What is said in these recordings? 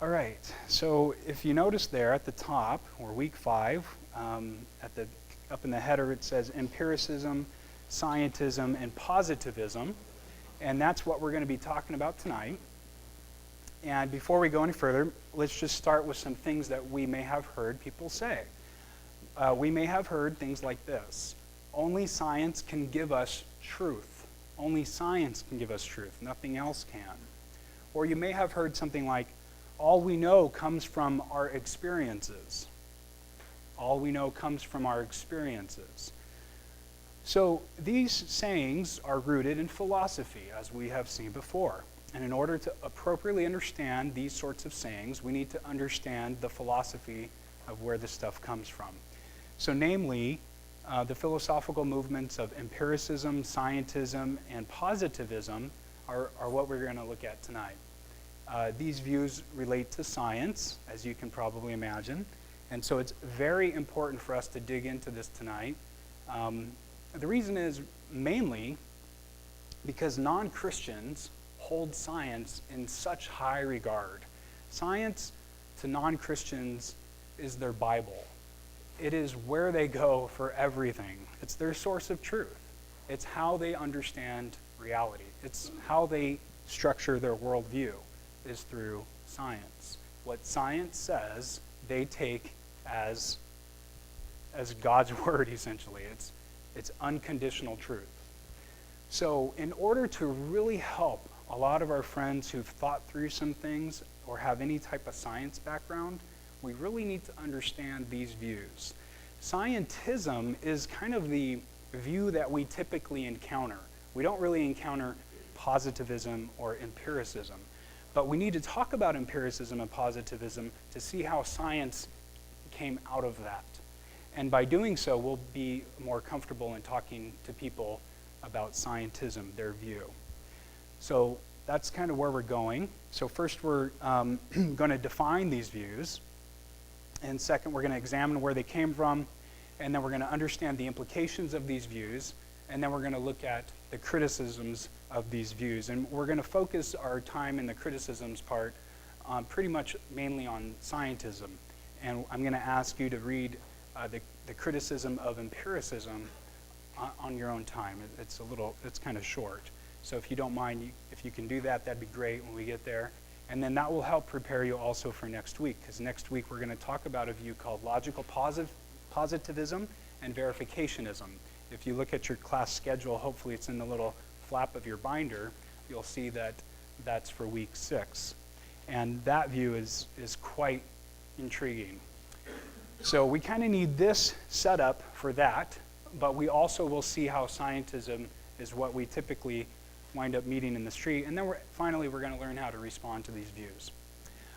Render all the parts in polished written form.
All right, so if you notice there at the top, or week 5, up in the header it says empiricism, scientism, and positivism, and that's what we're going to be talking about tonight. And before we go any further, let's just start with some things that we may have heard people say. We may have heard things like this: only science can give us truth. Only science can give us truth. Nothing else can. Or you may have heard something like, all we know comes from our experiences. All we know comes from our experiences. So these sayings are rooted in philosophy, as we have seen before. And in order to appropriately understand these sorts of sayings, we need to understand the philosophy of where this stuff comes from. So namely, the philosophical movements of empiricism, scientism, and positivism are what we're going to look at tonight. These views relate to science, as you can probably imagine, and so it's very important for us to dig into this tonight. The reason is mainly because non-Christians hold science in such high regard. Science to non-Christians is their Bible. It is where they go for everything. It's their source of truth. It's how they understand reality. It's how they structure their worldview, is through science. What science says, they take as God's word, essentially. It's unconditional truth. So in order to really help a lot of our friends who've thought through some things or have any type of science background, we really need to understand these views. Scientism is kind of the view that we typically encounter. We don't really encounter positivism or empiricism. But we need to talk about empiricism and positivism to see how science came out of that. And by doing so, we'll be more comfortable in talking to people about scientism, their view. So that's kind of where we're going. So first we're going to define these views. And second, we're going to examine where they came from. And then we're going to understand the implications of these views. And then we're going to look at the criticisms of these views. And we're going to focus our time in the criticisms part pretty much mainly on scientism. And I'm going to ask you to read the criticism of empiricism on your own time. It's kind of short. So if you don't mind, if you can do that, that'd be great when we get there. And then that will help prepare you also for next week, because next week we're going to talk about a view called logical positivism and verificationism. If you look at your class schedule, hopefully it's in the little flap of your binder, you'll see that that's for week 6. And that view is quite intriguing. So we kind of need this set up for that, but we also will see how scientism is what we typically wind up meeting in the street. And then finally we're going to learn how to respond to these views.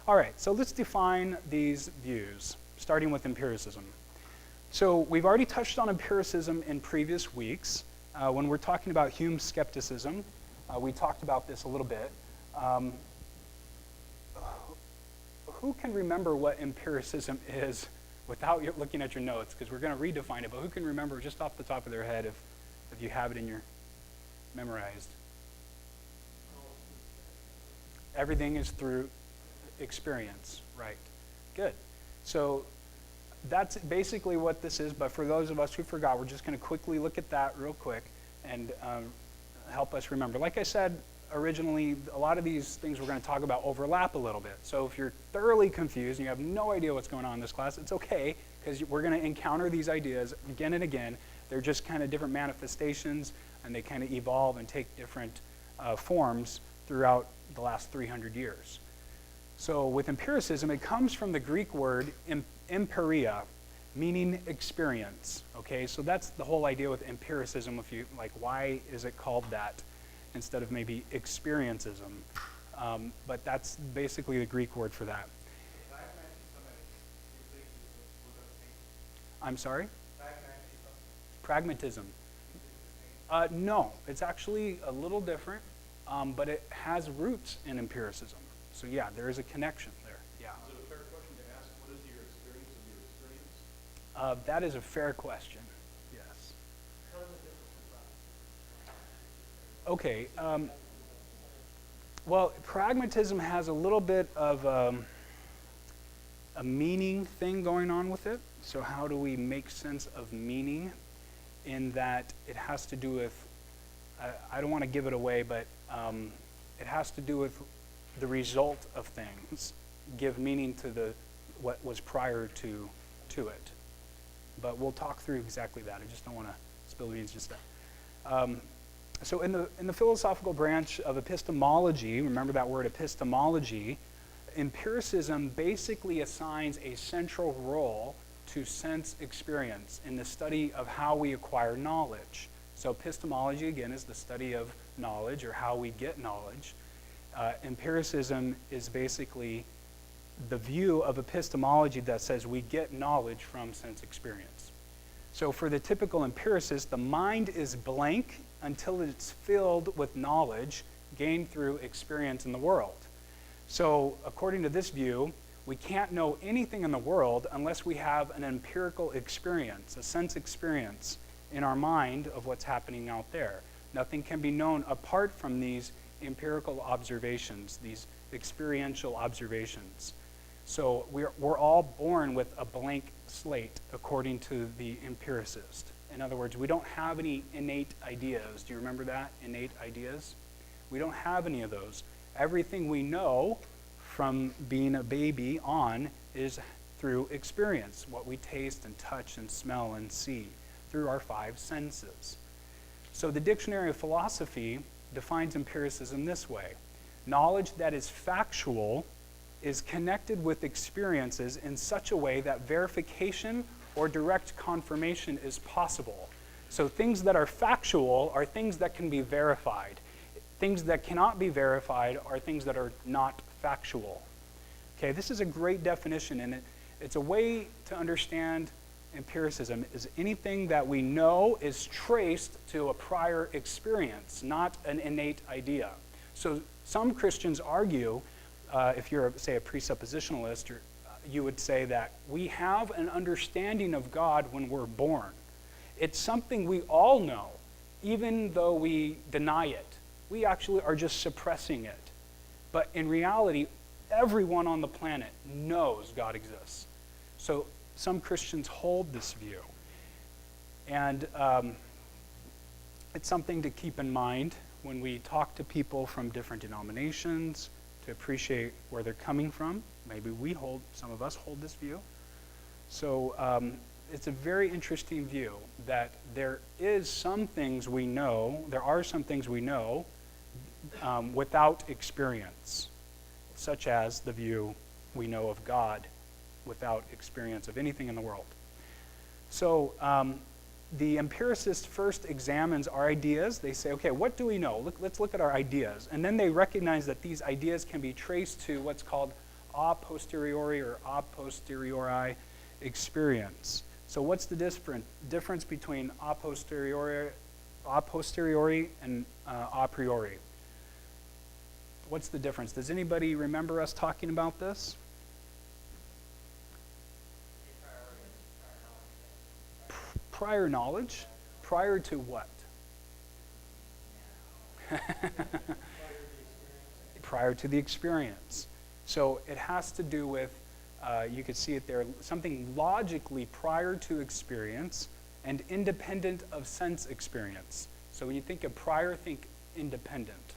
All right, so let's define these views, starting with empiricism. So we've already touched on empiricism in previous weeks. When we're talking about Hume's skepticism, we talked about this a little bit. Who can remember what empiricism is without looking at your notes? Because we're going to redefine it, but who can remember just off the top of their head if you have it in your memorized? Everything is through experience, right? Good. So that's basically what this is, but for those of us who forgot, we're just going to quickly look at that real quick and help us remember. Like I said originally, a lot of these things we're going to talk about overlap a little bit. So if you're thoroughly confused and you have no idea what's going on in this class, it's okay, because we're going to encounter these ideas again and again. They're just kind of different manifestations, and they kind of evolve and take different forms throughout the last 300 years. So with empiricism, it comes from the Greek word empiria, meaning experience. Okay, so that's the whole idea with empiricism. If you like, why is it called that instead of maybe experiencism? But that's basically the Greek word for that. I'm sorry? Pragmatism. No, it's actually a little different, but it has roots in empiricism. So yeah, there is a connection there. Yeah. Is it a fair question to ask, what is your experience of your experience? That is a fair question. Yes. How is it different from Okay. Well, pragmatism has a little bit of a meaning thing going on with it. So how do we make sense of meaning in that it has to do with, I don't want to give it away, but it has to do with the result of things, give meaning to what was prior to it. But we'll talk through exactly that. I just don't want to spill the beans just that. So in the philosophical branch of epistemology, remember that word epistemology, empiricism basically assigns a central role to sense experience in the study of how we acquire knowledge. So epistemology, again, is the study of knowledge or how we get knowledge. Empiricism is basically the view of epistemology that says we get knowledge from sense experience. So for the typical empiricist, the mind is blank until it's filled with knowledge gained through experience in the world. So according to this view, we can't know anything in the world unless we have an empirical experience, a sense experience in our mind of what's happening out there. Nothing can be known apart from these empirical observations, these experiential observations. So we're all born with a blank slate, according to the empiricist. In other words, we don't have any innate ideas. Do you remember that? Innate ideas? We don't have any of those. Everything we know from being a baby on is through experience, what we taste and touch and smell and see, through our five senses. So the Dictionary of Philosophy defines empiricism this way: knowledge that is factual is connected with experiences in such a way that verification or direct confirmation is possible. So things that are factual are things that can be verified. Things that cannot be verified are things that are not factual. Okay, this is a great definition, and it's a way to understand empiricism is anything that we know is traced to a prior experience, not an innate idea. So some Christians argue, if you're, say, a presuppositionalist, you would say that we have an understanding of God when we're born. It's something we all know, even though we deny it. We actually are just suppressing it. But in reality, everyone on the planet knows God exists. So some Christians hold this view. And it's something to keep in mind when we talk to people from different denominations, to appreciate where they're coming from. Maybe some of us hold this view. So it's a very interesting view that there are some things we know without experience, such as the view we know of God without experience of anything in the world. So the empiricist first examines our ideas. They say, okay, what do we know? Let's look at our ideas. And then they recognize that these ideas can be traced to what's called a posteriori or a posteriori experience. So what's the difference between a posteriori and a priori? What's the difference? Does anybody remember us talking about this? Prior knowledge? Prior to what? Prior to the experience. So it has to do with, you could see it there, something logically prior to experience and independent of sense experience. So when you think of prior, think independent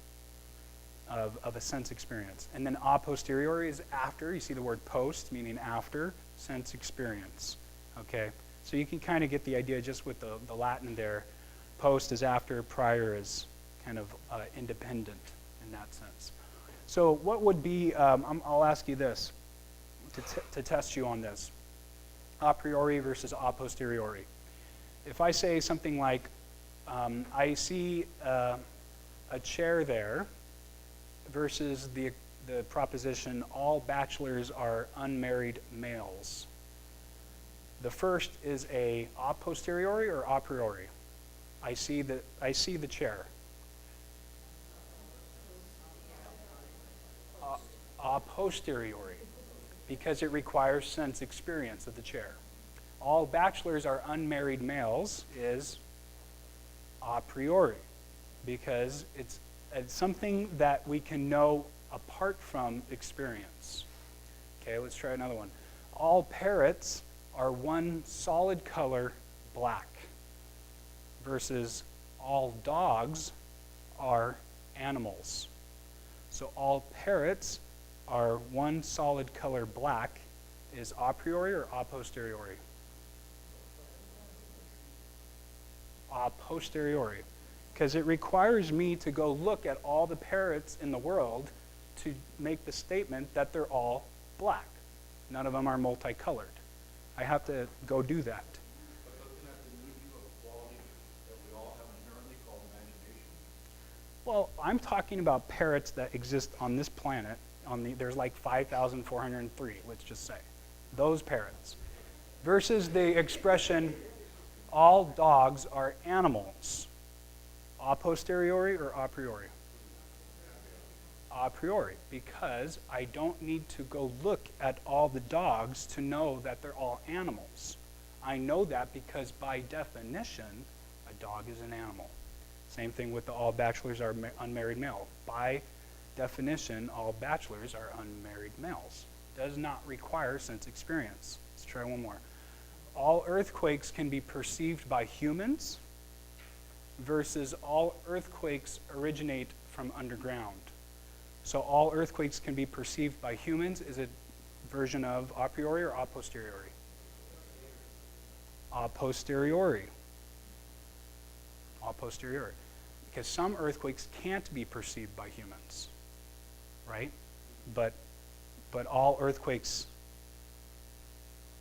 of a sense experience. And then a posteriori is after. You see the word post, meaning after sense experience. Okay? So you can kind of get the idea just with the Latin there. Post is after, prior is kind of independent in that sense. So what would be, I'll ask you this, to test you on this. A priori versus a posteriori. If I say something like, I see a chair there, versus the proposition, all bachelors are unmarried males. The first is a posteriori or a priori? I see the chair. A posteriori, because it requires sense experience of the chair. All bachelors are unmarried males is a priori, because it's something that we can know apart from experience. Okay, let's try another one. all parrots are one solid color, black, versus all dogs are animals. So all parrots are one solid color, black, is a priori or a posteriori? A posteriori. Because it requires me to go look at all the parrots in the world to make the statement that they're all black. None of them are multicolored. I have to go do that. But doesn't that denude you of a quality that we all have inherently called imagination? Well, I'm talking about parrots that exist on this planet. There's like 5,403, let's just say. Those parrots. Versus the expression, all dogs are animals. A posteriori or a priori? A priori, because I don't need to go look at all the dogs to know that they're all animals. I know that because by definition, a dog is an animal. Same thing with the all bachelors are unmarried male. By definition, all bachelors are unmarried males. Does not require sense experience. Let's try one more. All earthquakes can be perceived by humans versus all earthquakes originate from underground. So all earthquakes can be perceived by humans is a version of a priori or a posteriori? A posteriori. A posteriori. Because some earthquakes can't be perceived by humans, right? But all earthquakes,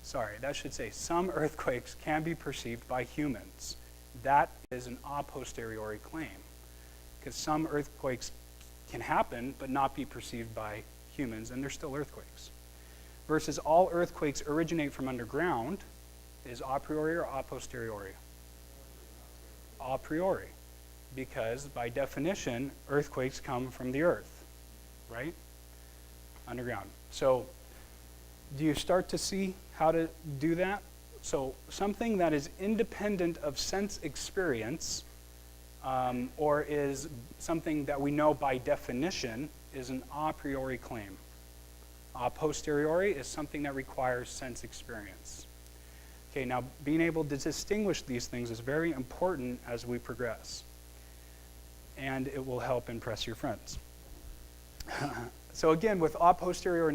sorry, that should say some earthquakes can be perceived by humans. That is an a posteriori claim. Because some earthquakes can happen but not be perceived by humans, and they're still earthquakes. Versus all earthquakes originate from underground is a priori or a posteriori? A priori. Because by definition, earthquakes come from the earth, right? Underground. So do you start to see how to do that? So something that is independent of sense experience or is something that we know by definition is an a priori claim. A posteriori is something that requires sense experience. Okay, now being able to distinguish these things is very important as we progress. And it will help impress your friends. So again, with a posteriori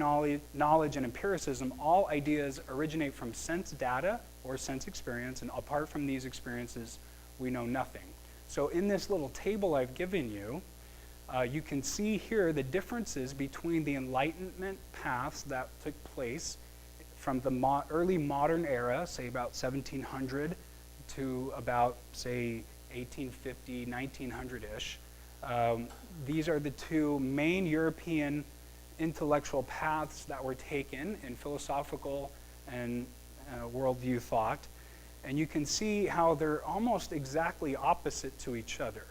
knowledge and empiricism, all ideas originate from sense data or sense experience, and apart from these experiences, we know nothing. So in this little table I've given you, you can see here the differences between the Enlightenment paths that took place from the early modern era, say about 1700, to about, say, 1850, 1900-ish. These are the two main European intellectual paths that were taken in philosophical and worldview thought. And you can see how they're almost exactly opposite to each other.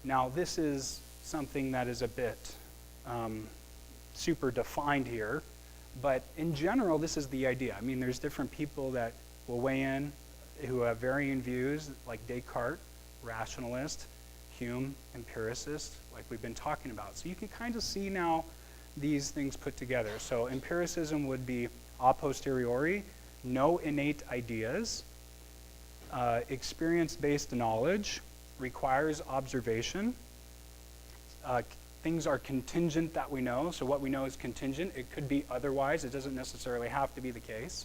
Now, this is something that is a bit super defined here, but in general, this is the idea. I mean, there's different people that will weigh in who have varying views, like Descartes, rationalist, Hume, empiricist, like we've been talking about. So you can kind of see now these things put together. So empiricism would be a posteriori, no innate ideas. Experience-based knowledge requires observation. Things are contingent that we know, so what we know is contingent. It could be otherwise. It doesn't necessarily have to be the case.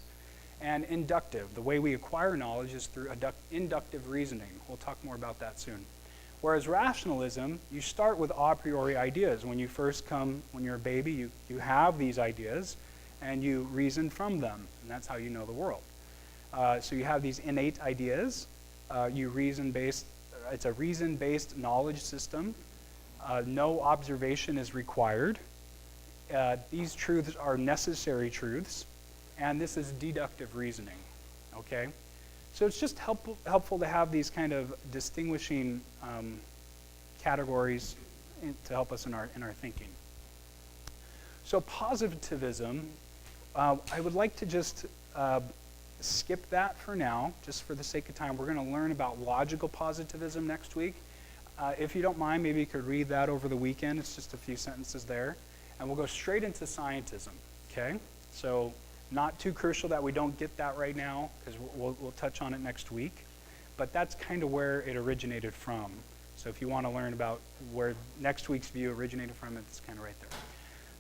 And inductive. The way we acquire knowledge is through inductive reasoning. We'll talk more about that soon. Whereas rationalism, you start with a priori ideas. When you first come, when you're a baby, you have these ideas, and you reason from them, and that's how you know the world. So you have these innate ideas. You reason-based. It's a reason-based knowledge system. No observation is required. These truths are necessary truths, and this is deductive reasoning. Okay, so it's just helpful to have these kind of distinguishing categories to help us in our thinking. So positivism, I would like to just skip that for now, just for the sake of time. We're going to learn about logical positivism next week. If you don't mind, maybe you could read that over the weekend. It's just a few sentences there. And we'll go straight into scientism, okay? So Not too crucial that we don't get that right now, because we'll touch on it next week. But that's kind of where it originated from. So if you want to learn about where next week's view originated from, it's kind of right there.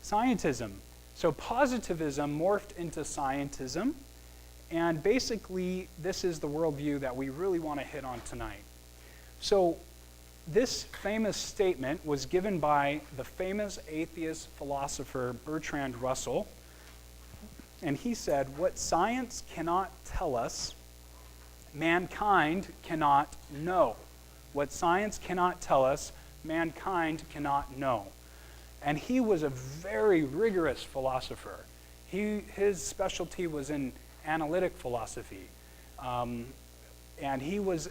Scientism. So positivism morphed into scientism. And basically, this is the worldview that we really want to hit on tonight. So this famous statement was given by the famous atheist philosopher Bertrand Russell. And he said, "What science cannot tell us, mankind cannot know. What science cannot tell us, mankind cannot know." And he was a very rigorous philosopher. His specialty was in analytic philosophy. And he was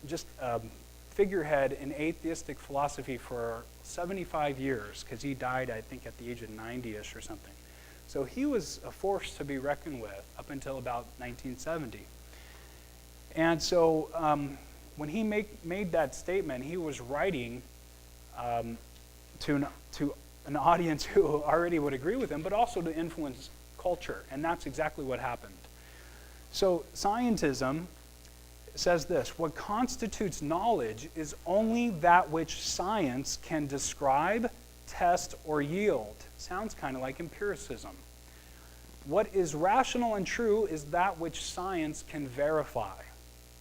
just a figurehead in atheistic philosophy for 75 years, because he died, I think, at the age of 90-ish or something. So he was a force to be reckoned with up until about 1970. And so when he made that statement, he was writing to an audience who already would agree with him, but also to influence culture. And that's exactly what happened. So scientism says this: what constitutes knowledge is only that which science can describe, test, or yield. Sounds kind of like empiricism. What is rational and true is that which science can verify.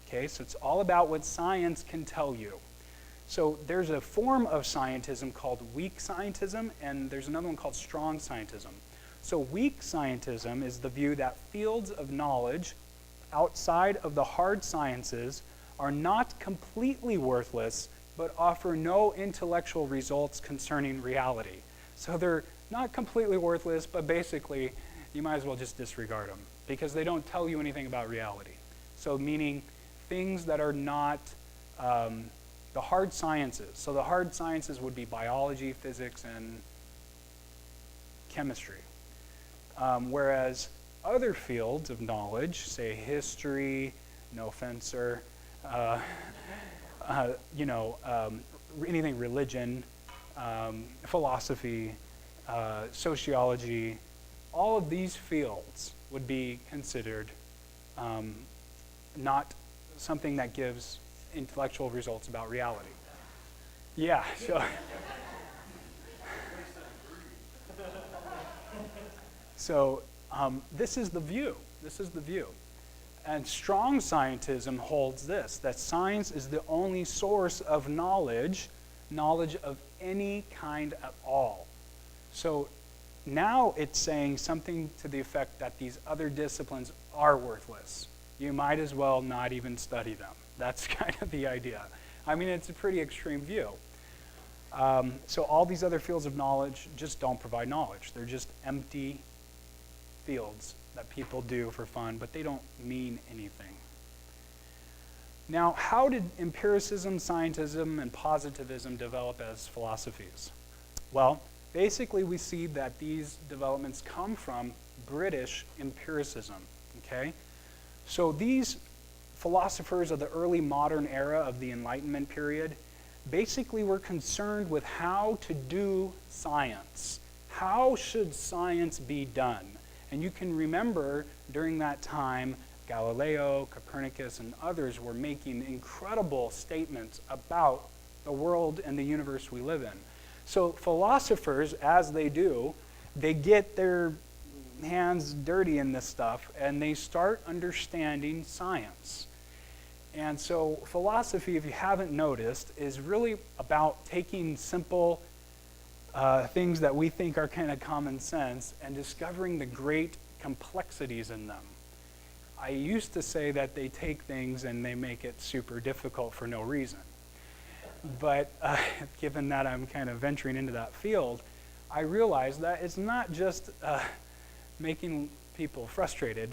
Okay, so it's all about what science can tell you. So there's a form of scientism called weak scientism, and there's another one called strong scientism. So weak scientism is the view that fields of knowledge outside of the hard sciences are not completely worthless, but offer no intellectual results concerning reality. So they're not completely worthless, but basically you might as well just disregard them, because they don't tell you anything about reality. So meaning things that are not the hard sciences. So the hard sciences would be biology, physics, and chemistry. Whereas other fields of knowledge, say history, no offense, sir, anything religion, philosophy, sociology, all of these fields would be considered not something that gives intellectual results about reality. Yeah, so. So this is the view. This is the view. And strong scientism holds this, that science is the only source of knowledge of any kind at all. So now it's saying something to the effect that these other disciplines are worthless. You might as well not even study them. That's kind of the idea. I mean, it's a pretty extreme view. So all these other fields of knowledge just don't provide knowledge. They're just empty fields that people do for fun, but they don't mean anything. Now, how did empiricism, scientism, and positivism develop as philosophies? Well, basically we see that these developments come from British empiricism, okay? So these philosophers of the early modern era of the Enlightenment period basically were concerned with how to do science. How should science be done? And you can remember during that time, Galileo, Copernicus, and others were making incredible statements about the world and the universe we live in. So philosophers, as they do, they get their hands dirty in this stuff and they start understanding science. And so philosophy, if you haven't noticed, is really about taking simple things that we think are kind of common sense and discovering the great complexities in them. I used to say that they take things and they make it super difficult for no reason. But given that I'm kind of venturing into that field, I realized that it's not just making people frustrated,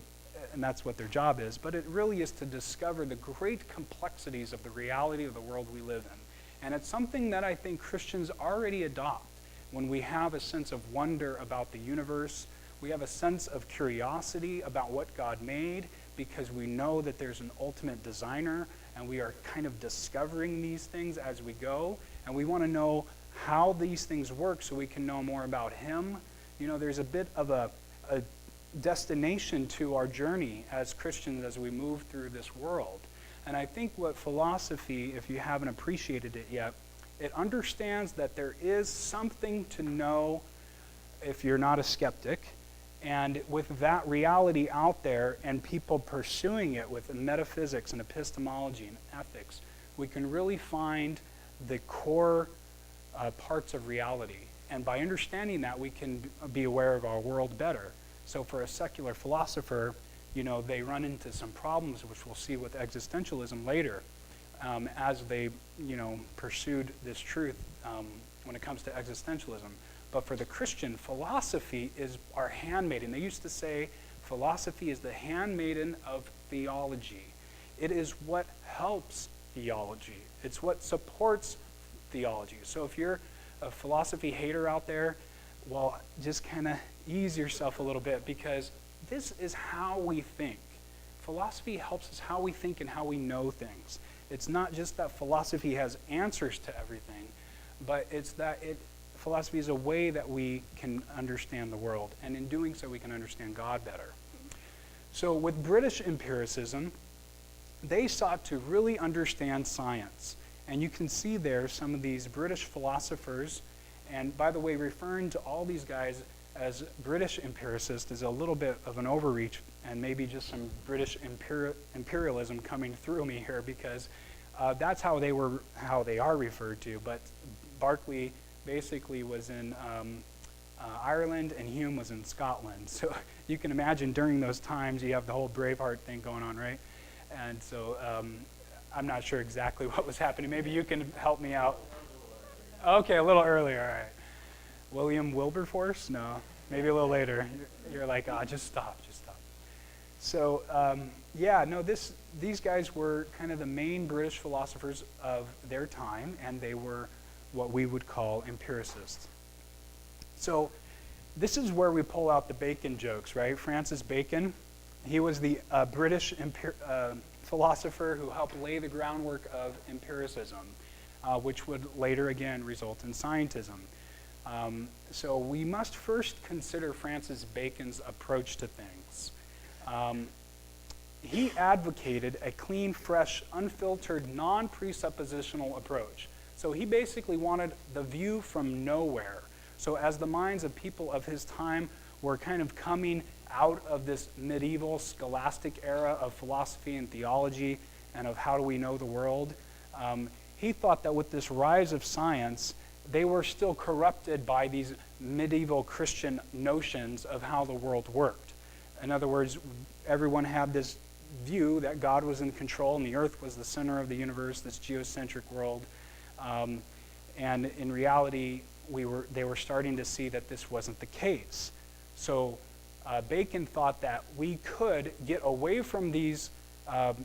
and that's what their job is, but it really is to discover the great complexities of the reality of the world we live in. And it's something that I think Christians already adopt. When we have a sense of wonder about the universe, we have a sense of curiosity about what God made, because we know that there's an ultimate designer, and we are kind of discovering these things as we go, and we want to know how these things work so we can know more about Him. You know, there's a bit of a destination to our journey as Christians as we move through this world. And I think what philosophy, if you haven't appreciated it yet, it understands that there is something to know if you're not a skeptic. And with that reality out there and people pursuing it with metaphysics and epistemology and ethics, we can really find the core parts of reality. And by understanding that, we can be aware of our world better. So for a secular philosopher, they run into some problems, which we'll see with existentialism later, as they, pursued this truth when it comes to existentialism. But for the Christian, philosophy is our handmaiden. They used to say philosophy is the handmaiden of theology. It is what helps theology. It's what supports theology. So if you're a philosophy hater out there, well, just kind of ease yourself a little bit, because this is how we think. Philosophy helps us how we think and how we know things. It's not just that philosophy has answers to everything, but it's that philosophy is a way that we can understand the world, and in doing so we can understand God better. So with British empiricism, they sought to really understand science. And you can see there some of these British philosophers, and by the way, referring to all these guys as British empiricists is a little bit of an overreach, and maybe just some British imperialism coming through me here, because that's how they are referred to. But Berkeley basically was in Ireland, and Hume was in Scotland. So you can imagine during those times you have the whole Braveheart thing going on, right? And so I'm not sure exactly what was happening. Maybe you can help me out. Okay, a little earlier, all right. William Wilberforce? No, maybe a little later. You're like, just stop. So, these guys were kind of the main British philosophers of their time, and they were what we would call empiricists. So, this is where we pull out the Bacon jokes, right? Francis Bacon, he was the British philosopher who helped lay the groundwork of empiricism, which would later again result in scientism. So we must first consider Francis Bacon's approach to things. He advocated a clean, fresh, unfiltered, non-presuppositional approach. So he basically wanted the view from nowhere. So as the minds of people of his time were kind of coming out of this medieval scholastic era of philosophy and theology and of how do we know the world, he thought that with this rise of science, they were still corrupted by these medieval Christian notions of how the world worked. In other words, everyone had this view that God was in control and the earth was the center of the universe, this geocentric world. And in reality, they were starting to see that this wasn't the case. So Bacon thought that we could get away from these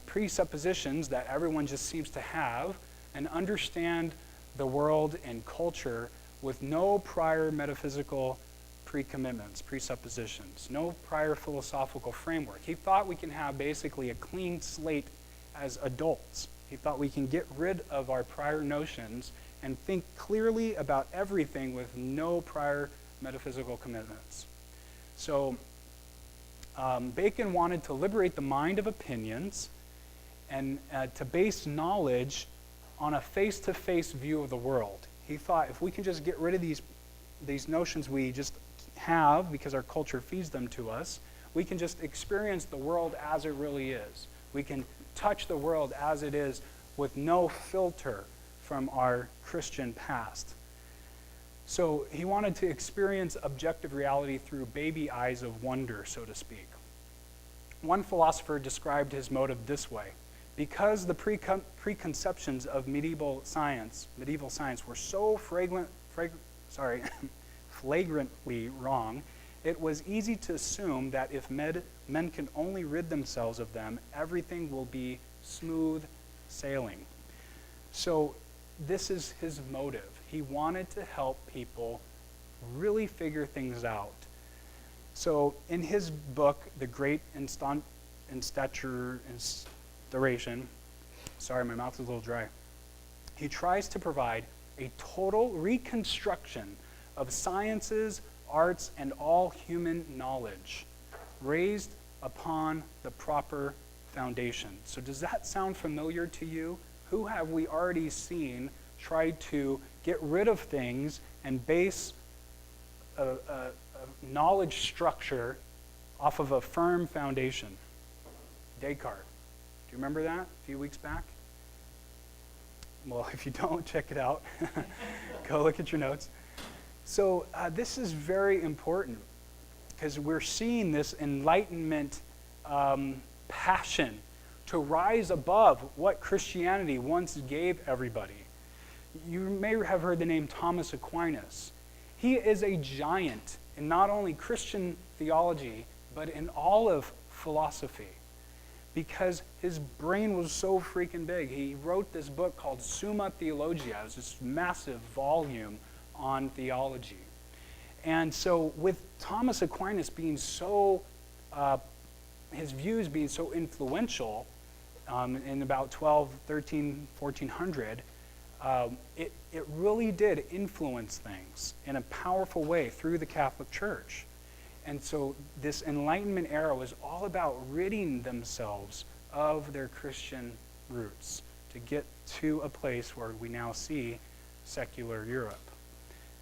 presuppositions that everyone just seems to have and understand the world and culture with no prior metaphysical pre-commitments, presuppositions, no prior philosophical framework. He thought we can have basically a clean slate as adults. He thought we can get rid of our prior notions and think clearly about everything with no prior metaphysical commitments. So Bacon wanted to liberate the mind of opinions and to base knowledge on a face-to-face view of the world. He thought if we can just get rid of these notions we just have because our culture feeds them to us, we can just experience the world as it really is. We can touch the world as it is with no filter from our Christian past. So he wanted to experience objective reality through baby eyes of wonder, so to speak. One philosopher described his motive this way: because the preconceptions of medieval science were so flagrantly wrong, it was easy to assume that if men can only rid themselves of them, everything will be smooth sailing. So this is his motive. He wanted to help people really figure things out. So in his book, The Great Instauration, sorry, my mouth is a little dry. He tries to provide a total reconstruction of sciences, arts, and all human knowledge. raised upon the proper foundation. So does that sound familiar to you? Who have we already seen try to get rid of things and base a knowledge structure off of a firm foundation? Descartes. Do you remember that a few weeks back? Well, if you don't, check it out. Go look at your notes. So this is very important because we're seeing this Enlightenment passion to rise above what Christianity once gave everybody. You may have heard the name Thomas Aquinas. He is a giant in not only Christian theology, but in all of philosophy, because his brain was so freaking big. He wrote this book called Summa Theologia. It was this massive volume on theology. And so with Thomas Aquinas being so, his views being so influential in about 1400, it really did influence things in a powerful way through the Catholic Church. And so this Enlightenment era was all about ridding themselves of their Christian roots to get to a place where we now see secular Europe.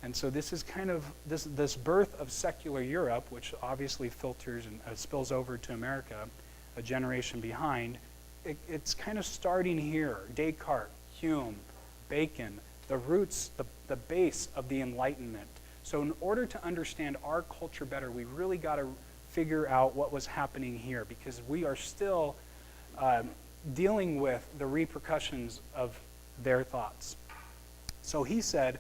And so this is kind of this birth of secular Europe, which obviously filters and spills over to America a generation behind. It's kind of starting here. Descartes, Hume, Bacon, the roots, the base of the Enlightenment. So in order to understand our culture better, we really got to figure out what was happening here, because we are still dealing with the repercussions of their thoughts. So he said,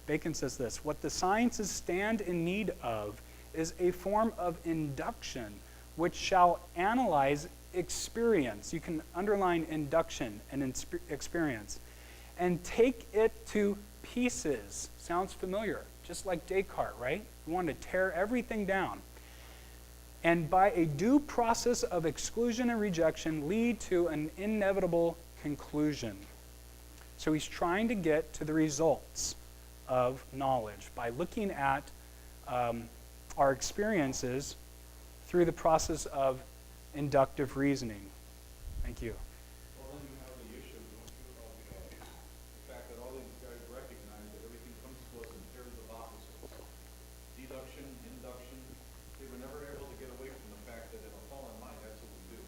Bacon says this, what the sciences stand in need of is a form of induction which shall analyze experience. You can underline induction and experience. And take it to pieces. Sounds familiar. Just like Descartes, right? We wanted to tear everything down. And by a due process of exclusion and rejection, lead to an inevitable conclusion. So he's trying to get to the results of knowledge by looking at our experiences through the process of inductive reasoning. Thank you. Well, then you have the issue, don't you, of the fact that all these guys recognize that everything comes to us in pairs of opposites. Deduction, induction, they were never able to get away from the fact that in a fallen mind, that's what we do.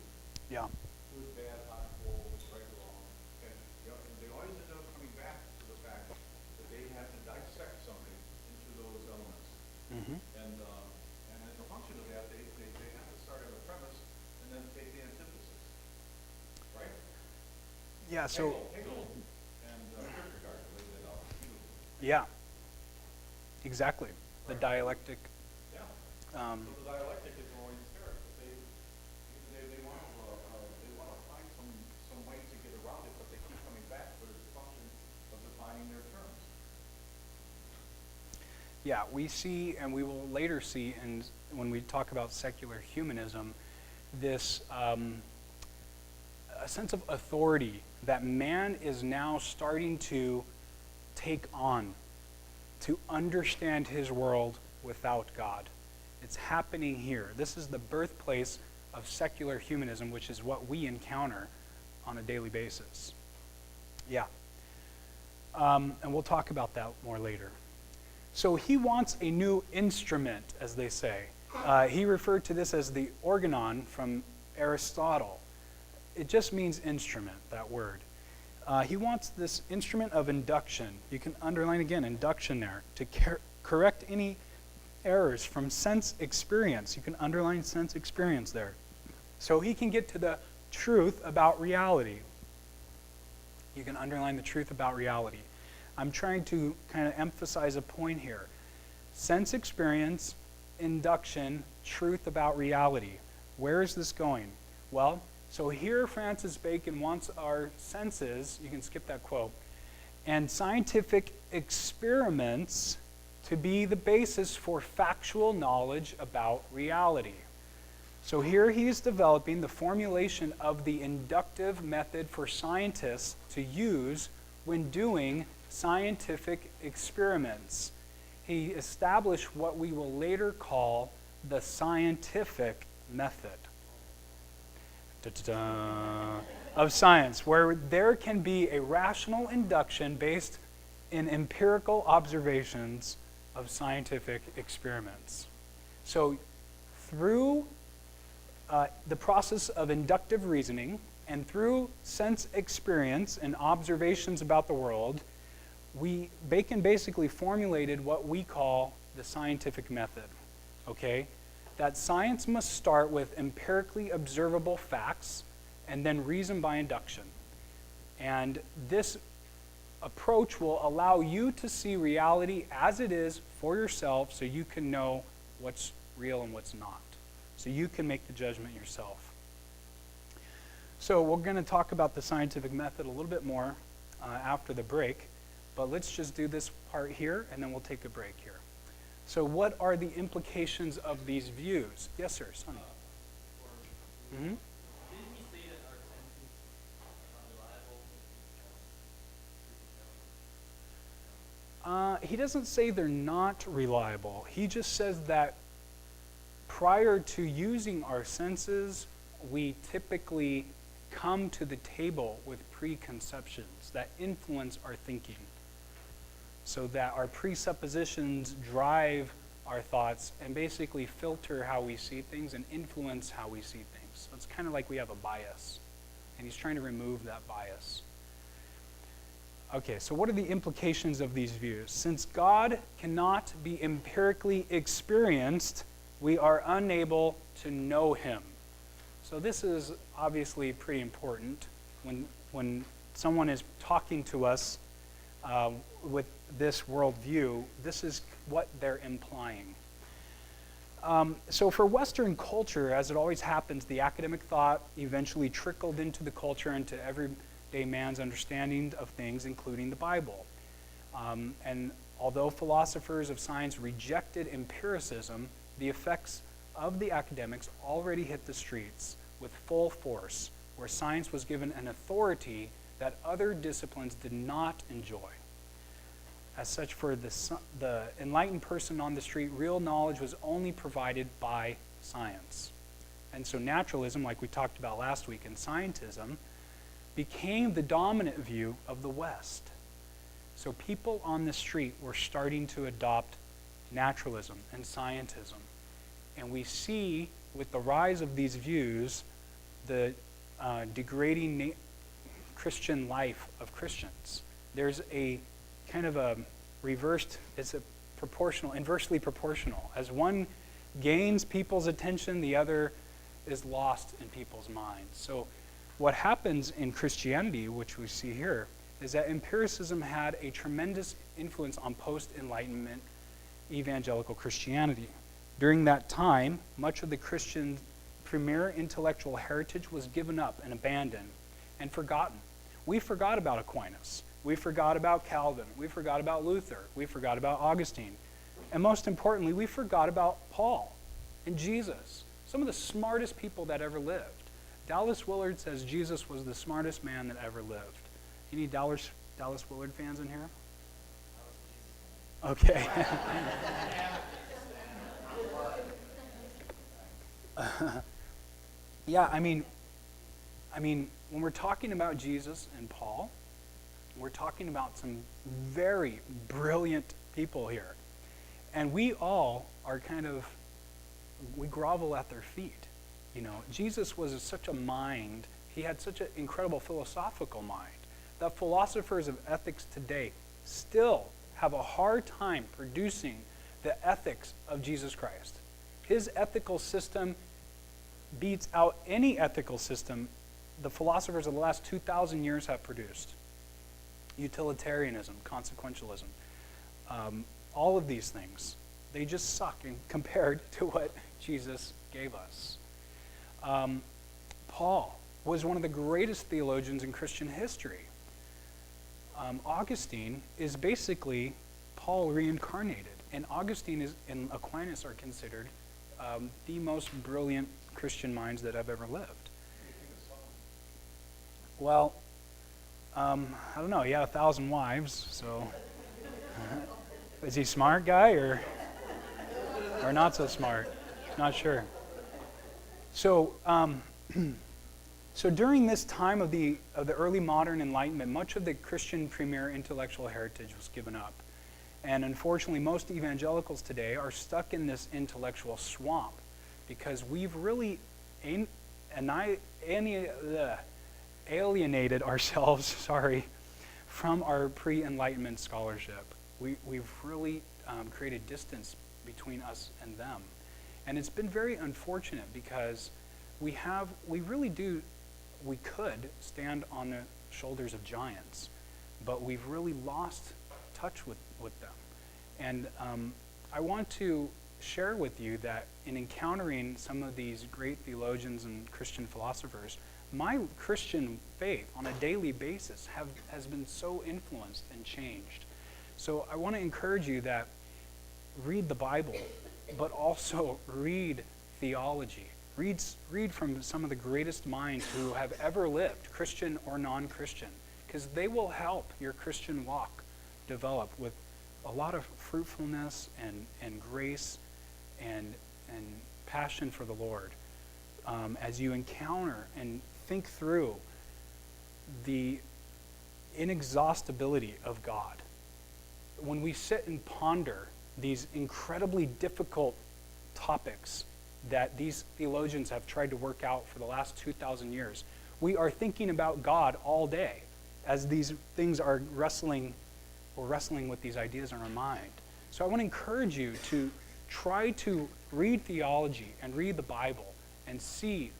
Yeah. Good, bad, hot, cold, right, wrong. Okay. Yep. And they always end up coming back to the fact that they have to dissect something into those elements. Mm-hmm. And as a function of that, they have to start at a premise and then take the antithesis. Right? Yeah, so... Hegel and Kierkegaard laid that out beautifully. Yeah. Exactly. The dialectic. Yeah. So the dialectic is always there. They want to find some way to get around it, but they keep coming back for the function of defining their terms. Yeah, we see, and we will later see, and when we talk about secular humanism, this a sense of authority that man is now starting to take on, to understand his world without God. It's happening here. This is the birthplace of secular humanism, which is what we encounter on a daily basis. Yeah. And we'll talk about that more later. So he wants a new instrument, as they say. He referred to this as the organon from Aristotle. It just means instrument, that word. He wants this instrument of induction. You can underline again, induction there, to correct any errors from sense experience. You can underline sense experience there. So he can get to the truth about reality. You can underline the truth about reality. I'm trying to kind of emphasize a point here. Sense experience, induction, truth about reality. Where is this going? Well, so here Francis Bacon wants our senses, you can skip that quote, and scientific experiments to be the basis for factual knowledge about reality. So here he is developing the formulation of the inductive method for scientists to use when doing scientific experiments. He established what we will later call the scientific method da-da-da, of science, where there can be a rational induction based in empirical observations of scientific experiments. So through the process of inductive reasoning and through sense experience and observations about the world, Bacon basically formulated what we call the scientific method, okay? That science must start with empirically observable facts and then reason by induction. And this approach will allow you to see reality as it is for yourself so you can know what's real and what's not. So you can make the judgment yourself. So we're going to talk about the scientific method a little bit more after the break, but let's just do this part here and then we'll take a break here. So what are the implications of these views? Yes, sir, Sonny. Mm-hmm. Didn't he say that our senses are reliable? He doesn't say they're not reliable. He just says that prior to using our senses, we typically come to the table with preconceptions that influence our thinking, so that our presuppositions drive our thoughts and basically filter how we see things and influence how we see things. So it's kind of like we have a bias, and he's trying to remove that bias. Okay, so what are the implications of these views? Since God cannot be empirically experienced, we are unable to know him. So this is obviously pretty important when someone is talking to us with this worldview. This is what they're implying. So for Western culture, as it always happens, the academic thought eventually trickled into the culture, into everyday man's understanding of things, including the Bible. And although philosophers of science rejected empiricism, the effects of the academics already hit the streets with full force, where science was given an authority that other disciplines did not enjoy. As such, for the enlightened person on the street, real knowledge was only provided by science. And so naturalism, like we talked about last week, and scientism became the dominant view of the West. So people on the street were starting to adopt naturalism and scientism. And we see, with the rise of these views, the degrading Christian life of Christians. There's a kind of a reversed, it's a proportional, inversely proportional. As one gains people's attention, the other is lost in people's minds. So what happens in Christianity, which we see here, is that empiricism had a tremendous influence on post-Enlightenment evangelical Christianity. During that time, much of the Christian premier intellectual heritage was given up and abandoned and forgotten. We forgot about Aquinas. We forgot about Calvin. We forgot about Luther. We forgot about Augustine. And most importantly, we forgot about Paul and Jesus, some of the smartest people that ever lived. Dallas Willard says Jesus was the smartest man that ever lived. Any Dallas Willard fans in here? Okay. Yeah, I mean, when we're talking about Jesus and Paul, we're talking about some very brilliant people here. And we all are we grovel at their feet. You know, Jesus was such a mind, he had such an incredible philosophical mind, that philosophers of ethics today still have a hard time producing the ethics of Jesus Christ. His ethical system beats out any ethical system the philosophers of the last 2,000 years have produced. Utilitarianism, consequentialism, all of these things, they just suck compared to what Jesus gave us. Paul was one of the greatest theologians in Christian history. Augustine is basically Paul reincarnated, and Augustine and Aquinas are considered the most brilliant Christian minds that have ever lived. Well, I don't know. He had 1,000 wives, so is he a smart guy or not so smart? Not sure. So, so during this time of the early modern Enlightenment, much of the Christian premier intellectual heritage was given up. And unfortunately, most evangelicals today are stuck in this intellectual swamp because we've really alienated ourselves, from our pre-Enlightenment scholarship. We've really created distance between us and them. And it's been very unfortunate because we could stand on the shoulders of giants, but we've really lost touch with them. And I want to share with you that in encountering some of these great theologians and Christian philosophers, my Christian faith on a daily basis has been so influenced and changed. So I want to encourage you that read the Bible, but also read theology. Read from some of the greatest minds who have ever lived, Christian or non-Christian, because they will help your Christian walk develop with a lot of fruitfulness and grace and passion for the Lord as you encounter and think through the inexhaustibility of God. When we sit and ponder these incredibly difficult topics that these theologians have tried to work out for the last 2,000 years, we are thinking about God all day as these things are wrestling with these ideas in our mind. So I want to encourage you to try to read theology and read the Bible and see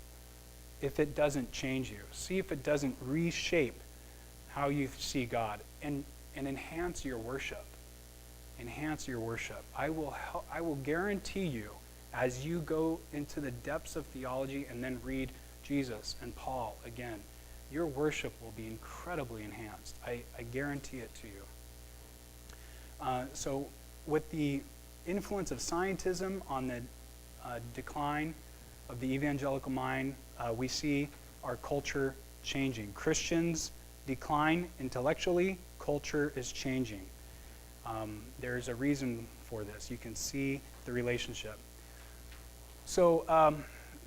if it doesn't change you. See if it doesn't reshape how you see God and enhance your worship. Enhance your worship. I will guarantee you, as you go into the depths of theology and then read Jesus and Paul again, your worship will be incredibly enhanced. I guarantee it to you. So with the influence of scientism on the decline of the evangelical mind, we see our culture changing. Christians decline intellectually, culture is changing. There's a reason for this. You can see the relationship. So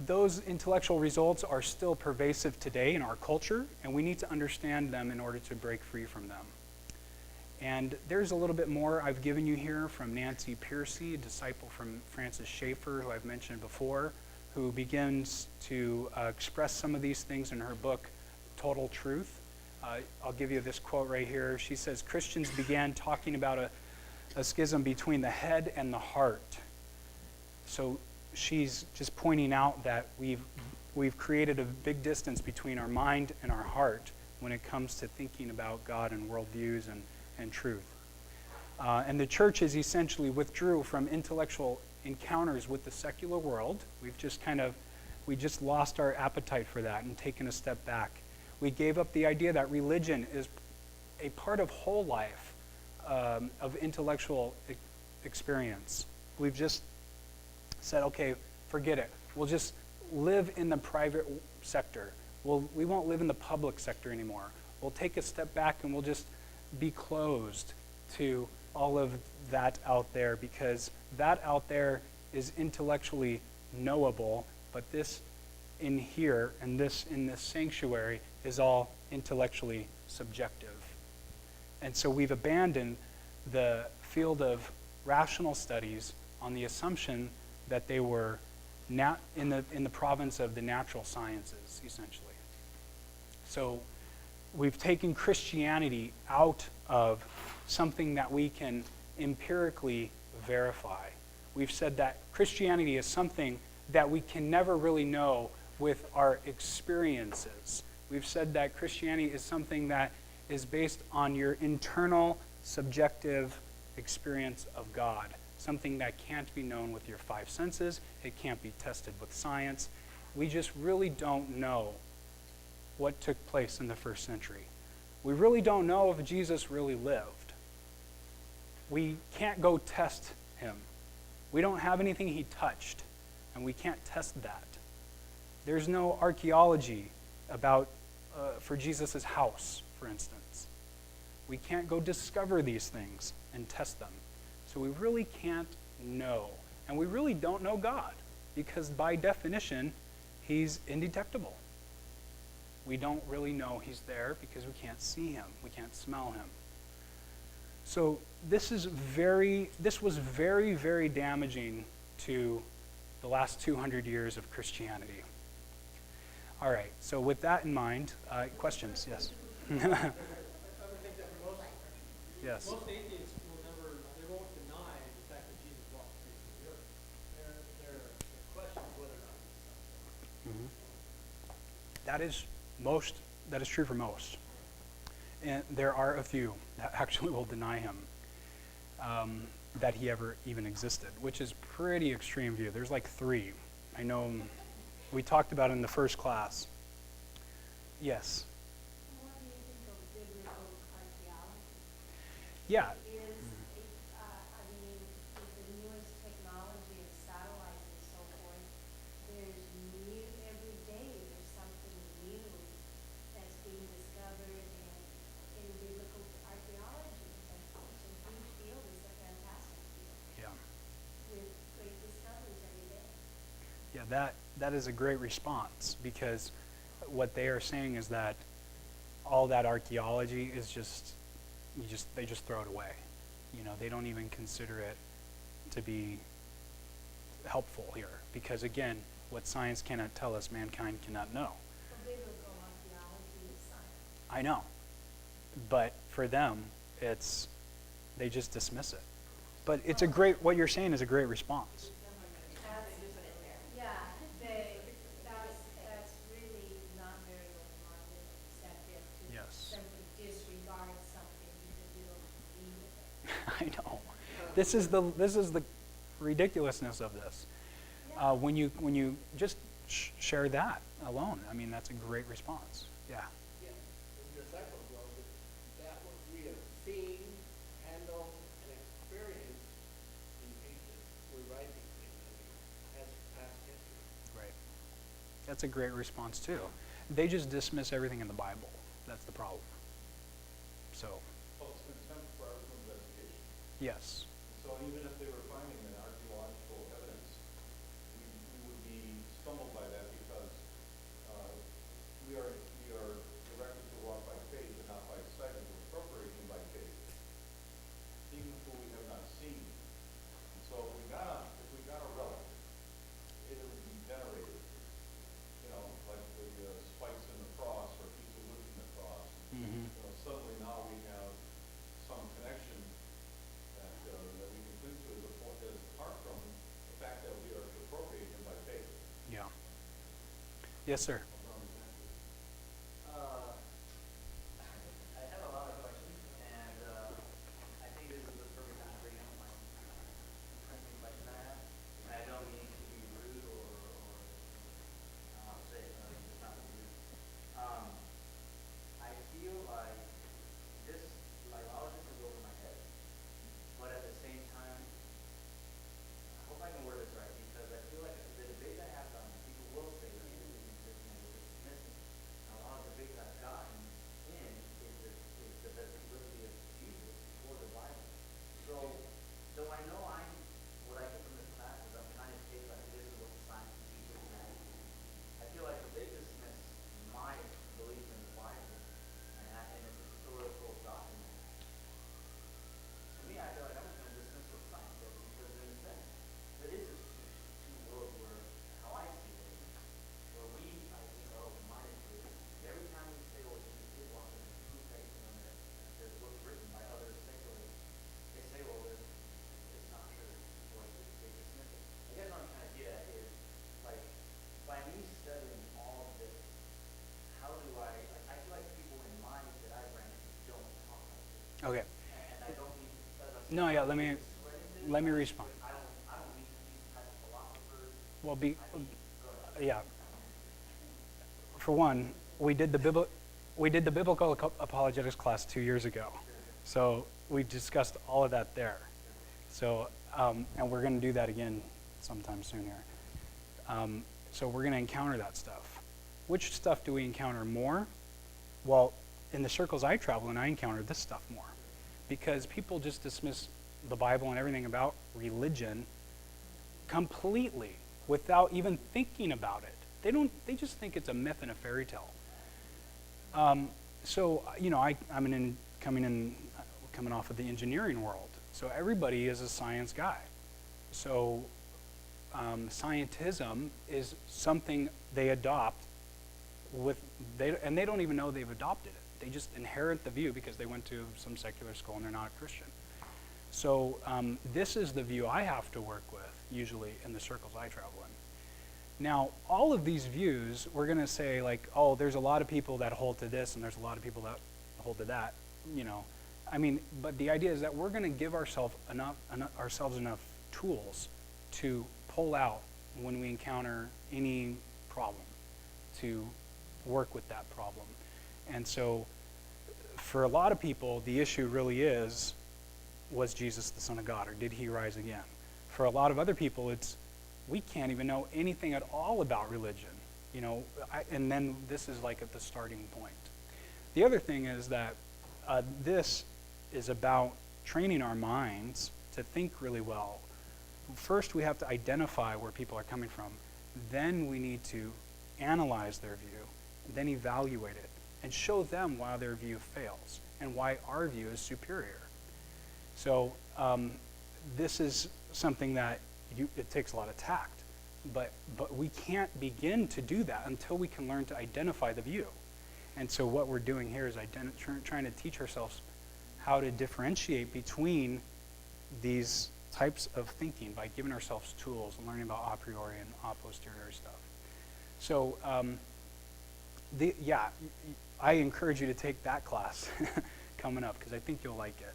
those intellectual results are still pervasive today in our culture, and we need to understand them in order to break free from them. And there's a little bit more I've given you here from Nancy Piercy, a disciple from Francis Schaeffer, who I've mentioned before, who begins to express some of these things in her book, Total Truth. I'll give you this quote right here. She says, Christians began talking about a schism between the head and the heart. So she's just pointing out that we've created a big distance between our mind and our heart when it comes to thinking about God and worldviews and truth. And the church has essentially withdrew from intellectual encounters with the secular world. We just lost our appetite for that and taken a step back. We gave up the idea that religion is a part of whole life of intellectual experience. We've just said, okay, forget it. We'll just live in the private sector. We won't live in the public sector anymore. We'll take a step back and we'll just be closed to all of that out there, because that out there is intellectually knowable, but this in here and this in this sanctuary is all intellectually subjective. And so we've abandoned the field of rational studies on the assumption that they were in the province of the natural sciences, essentially. So we've taken Christianity out of something that we can empirically verify. We've said that Christianity is something that we can never really know with our experiences. We've said that Christianity is something that is based on your internal, subjective experience of God, something that can't be known with your five senses. It can't be tested with science. We just really don't know what took place in the first century. We really don't know if Jesus really lived. We can't go test him. We don't have anything he touched, and we can't test that. There's no archaeology for Jesus' house, for instance. We can't go discover these things and test them. So we really can't know. And we really don't know God, because by definition, He's indetectable. We don't really know he's there because we can't see him. We can't smell him. So this was very, very damaging to the last 200 years of Christianity. All right, so with that in mind, questions? Yes. I would think that for Yes. most atheists will never, they won't deny the fact that Jesus walked the face of the earth. Their question is whether or not he's That is true for most. And there are a few that actually will deny him that he ever even existed, which is pretty extreme view. There's like 3. I know we talked about it in the first class. Yes. What do you think of biblical archaeology? Yeah. I mean, with the newest technology of satellites and so forth, there's new, every day there's something new that's being discovered in biblical archaeology. It's a huge field, it's a fantastic field, Yeah. with great discoveries every day. Yeah, that is a great response, because what they are saying is that all that archaeology is they just throw it away. You know, they don't even consider it to be helpful here, because again, what science cannot tell us, mankind cannot know. Well, biblical archaeology is science. I know, but for them, they just dismiss it. But it's what you're saying is a great response. Yeah, that's really not very open-minded or receptive to Yes. simply disregard something because you don't believe it. I know. This is the ridiculousness of this. When you just share that alone, I mean, that's a great response. Yeah. Yeah, in your second world, that what we have seen, handled, and experienced in ancient, we're writing things, as past history. Right. That's a great response too. They just dismiss everything in the Bible. That's the problem. So, Well, it's contempt for our investigation. yes. So even if they were finding an archaeological evidence, we would be stumbled by that because we are directed to walk by faith and not by sight, and to appropriate him by faith, even who we have not seen. And so if we got a relic, it would be venerated, like the spikes in the cross or a piece of wood in the cross. Mm-hmm. Suddenly now we have some connection that we can cling to as apart from the fact that we are to appropriate him by faith. Yeah. Yes, sir. I have a lot of questions, and I think this is the perfect time to bring up my pressing question I have. And I don't mean to be rude or I'll say it, it's not rude. I feel like this, like all of this is over my head, but at the same time, I hope I can word this right, because I feel like the debate I have on people will say that it is existing and it's missing. And a lot of debates I've gotten in is the visibility of Jesus before the Bible. So I know what I get from this class is I'm trying to take like this is what the science teaches, and I feel like if they dismiss my belief in the Bible and its historical document, to me I feel like I'm just going to dismiss what science says, because in a sense, there is this two worlds where, how I see it, where we, I think, are open-minded to it. Every time we say, well, Jesus did walk in the proof that, that there's books written by other secularists, they say, well, it's not true, or they dismiss it. I guess what I'm trying to get at is, like, by me studying all of this, how do I feel like people in my that I ran into don't talk like this. Okay. And I don't mean, No, yeah, let me respond. I don't mean these type of philosophers. Well, Go ahead. yeah. For one, we did the biblical apologetics class 2 years ago, so we discussed all of that there. So, and we're going to do that again sometime soon here. So we're going to encounter that stuff. Which stuff do we encounter more? Well, in the circles I travel in, I encounter this stuff more, because people just dismiss the Bible and everything about religion completely without even thinking about it. They just think it's a myth and a fairy tale. So coming off of the engineering world. So everybody is a science guy. So scientism is something they adopt and they don't even know they've adopted it. They just inherit the view because they went to some secular school and they're not a Christian. So this is the view I have to work with, usually in the circles I travel in. Now, all of these views, we're going to say like, oh, there's a lot of people that hold to this and there's a lot of people that hold to that, but the idea is that we're going to give ourselves enough tools to pull out when we encounter any problem, to work with that problem. And so for a lot of people, the issue really is, was Jesus the Son of God, or did he rise again? For a lot of other people, it's, we can't even know anything at all about religion, and then this is like at the starting point. The other thing is that this is about training our minds to think really well. First, we have to identify where people are coming from. Then we need to analyze their view, and then evaluate it, and show them why their view fails, and why our view is superior. So this is something that it takes a lot of tact, but we can't begin to do that until we can learn to identify the view. And so what we're doing here is trying to teach ourselves how to differentiate between these types of thinking by giving ourselves tools and learning about a priori and a posteriori stuff. So I encourage you to take that class coming up because I think you'll like it.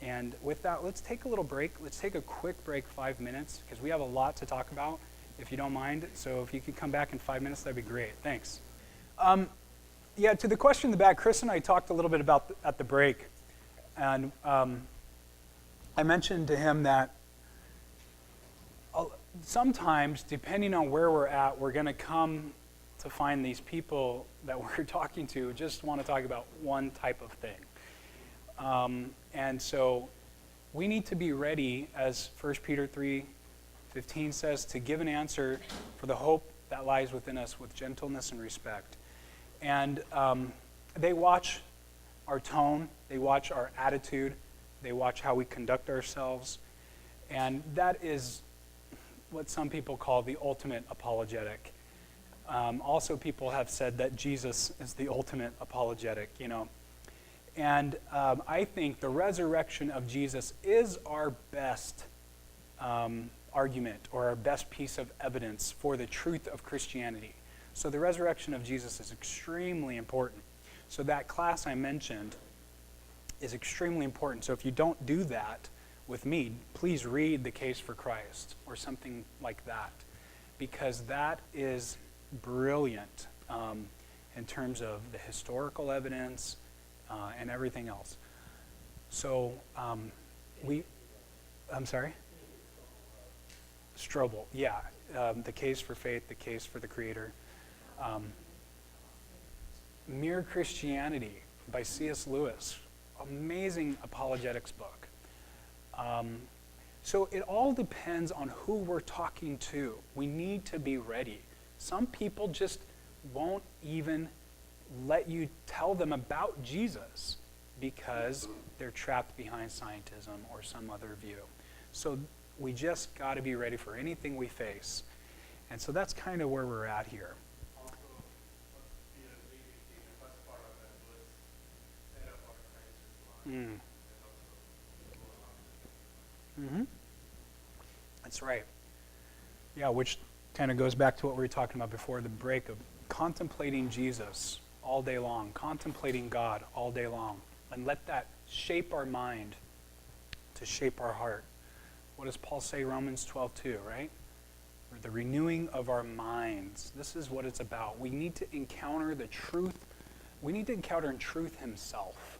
And with that, let's take a little break. Let's take a quick break, 5 minutes, because we have a lot to talk about, if you don't mind. So if you could come back in 5 minutes, that'd be great. Thanks. To the question in the back, Chris and I talked a little bit about at the break. And I mentioned to him that sometimes, depending on where we're at, we're going to come to find these people that we're talking to just want to talk about one type of thing. And so we need to be ready, as 1 Peter 3:15 says, to give an answer for the hope that lies within us with gentleness and respect. And they watch our tone, they watch our attitude, they watch how we conduct ourselves. And that is what some people call the ultimate apologetic. Also, people have said that Jesus is the ultimate apologetic, And I think the resurrection of Jesus is our best argument or our best piece of evidence for the truth of Christianity. So the resurrection of Jesus is extremely important. So that class I mentioned is extremely important. So if you don't do that with me, please read The Case for Christ or something like that, because that is brilliant in terms of the historical evidence and everything else. So I'm sorry? Strobel, yeah. The Case for Faith, The Case for the Creator. Mere Christianity by C.S. Lewis. Amazing apologetics book. So it all depends on who we're talking to. We need to be ready. Some people just won't even let you tell them about Jesus because they're trapped behind scientism or some other view. So we just got to be ready for anything we face. And so that's kind of where we're at here. Also, the first part of that was set up our Christ is Mm-hmm. That's right. Yeah, which kind of goes back to what we were talking about before the break of contemplating Jesus all day long, contemplating God all day long, and let that shape our mind to shape our heart. What does Paul say, Romans 12:2, right? Or the renewing of our minds. This is what it's about. We need to encounter the truth. We need to encounter truth himself.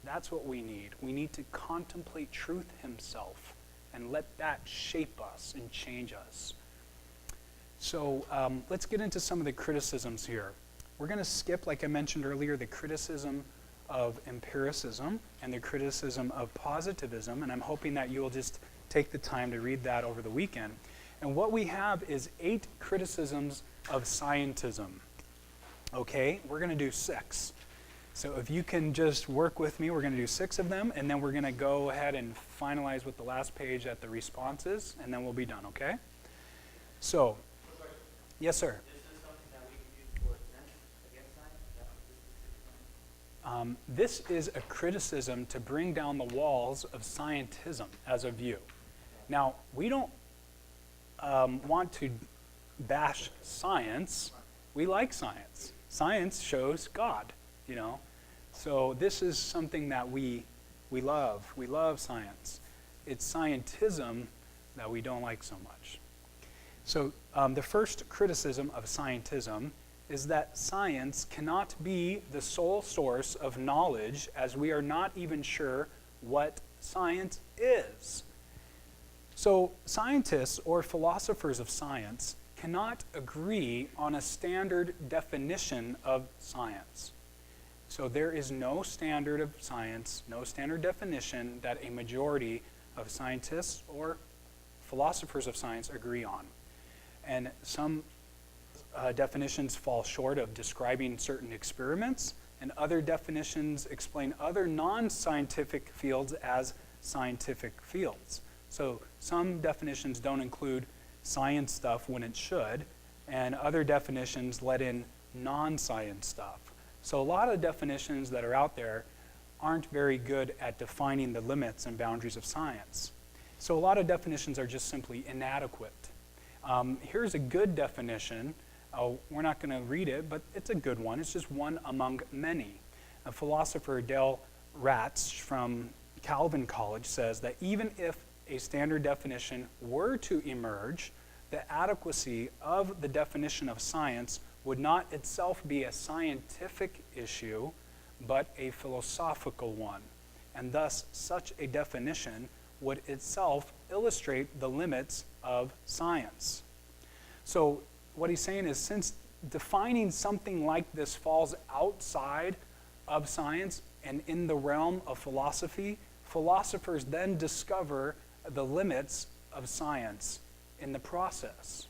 That's what we need. We need to contemplate truth himself and let that shape us and change us. So let's get into some of the criticisms here. We're going to skip, like I mentioned earlier, the criticism of empiricism and the criticism of positivism, and I'm hoping that you will just take the time to read that over the weekend. And what we have is 8 criticisms of scientism. Okay, we're going to do 6. So if you can just work with me, we're going to do 6 of them, and then we're going to go ahead and finalize with the last page at the responses, and then we'll be done, okay? So, yes, sir. This is something that we can use for defense against science? Is that what this is? This is a criticism to bring down the walls of scientism as a view. Now, we don't want to bash science. We like science. Science shows God, you know. So this is something that we love. We love science. It's scientism that we don't like so much. So the first criticism of scientism is that science cannot be the sole source of knowledge, as we are not even sure what science is. So scientists or philosophers of science cannot agree on a standard definition of science. So there is no standard of science, no standard definition that a majority of scientists or philosophers of science agree on. And some definitions fall short of describing certain experiments, and other definitions explain other non-scientific fields as scientific fields. So some definitions don't include science stuff when it should, and other definitions let in non-science stuff. So a lot of definitions that are out there aren't very good at defining the limits and boundaries of science. So a lot of definitions are just simply inadequate. Here's a good definition. We're not going to read it, but it's a good one. It's just one among many. A philosopher, Dale Ratz from Calvin College, says that even if a standard definition were to emerge, the adequacy of the definition of science would not itself be a scientific issue, but a philosophical one. And thus, such a definition would itself illustrate the limits of science. So what he's saying is, since defining something like this falls outside of science and in the realm of philosophy, philosophers then discover the limits of science in the process.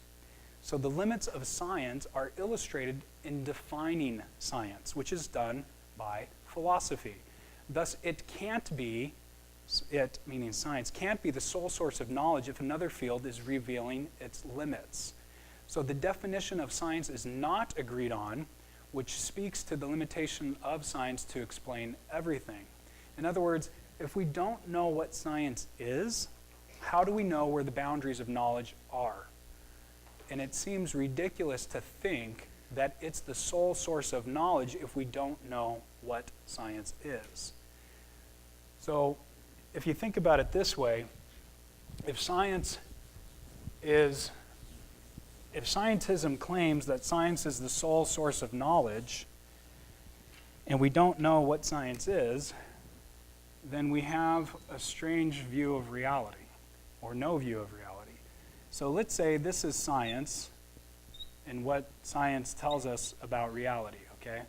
So the limits of science are illustrated in defining science, which is done by philosophy. Thus, it can't be, it, meaning science, can't be the sole source of knowledge if another field is revealing its limits. So the definition of science is not agreed on, which speaks to the limitation of science to explain everything. In other words, if we don't know what science is, how do we know where the boundaries of knowledge are? And it seems ridiculous to think that it's the sole source of knowledge if we don't know what science is. So if you think about it this way, if scientism claims that science is the sole source of knowledge, and we don't know what science is, then we have a strange view of reality, or no view of reality. So let's say this is science, and what science tells us about reality, okay?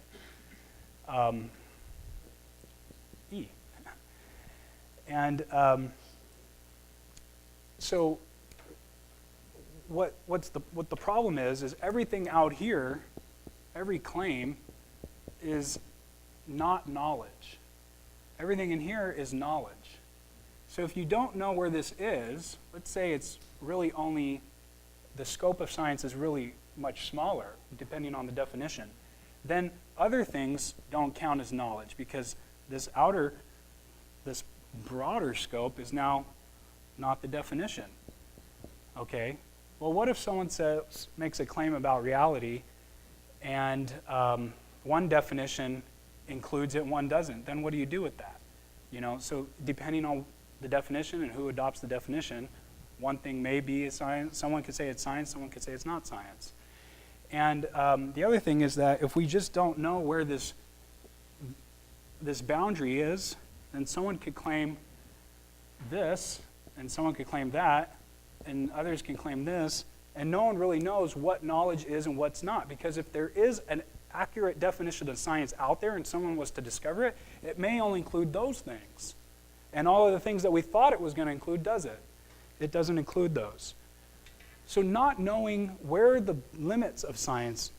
E. And so what the problem is everything out here, every claim, is not knowledge. Everything in here is knowledge. So if you don't know where this is, let's say it's really only, the scope of science is really much smaller, depending on the definition, then other things don't count as knowledge, because this broader scope is now not the definition. Okay? Well, what if someone makes a claim about reality, and one definition includes it, one doesn't? Then what do you do with that? You know, so depending on the definition and who adopts the definition, one thing may be science. Someone could say it's science. Someone could say it's not science. And the other thing is that if we just don't know where this boundary is, then someone could claim this, and someone could claim that, and others can claim this, and no one really knows what knowledge is and what's not. Because if there is an accurate definition of science out there and someone was to discover it, it may only include those things. And all of the things that we thought it was going to include does it. It doesn't include those. So not knowing where the limits of science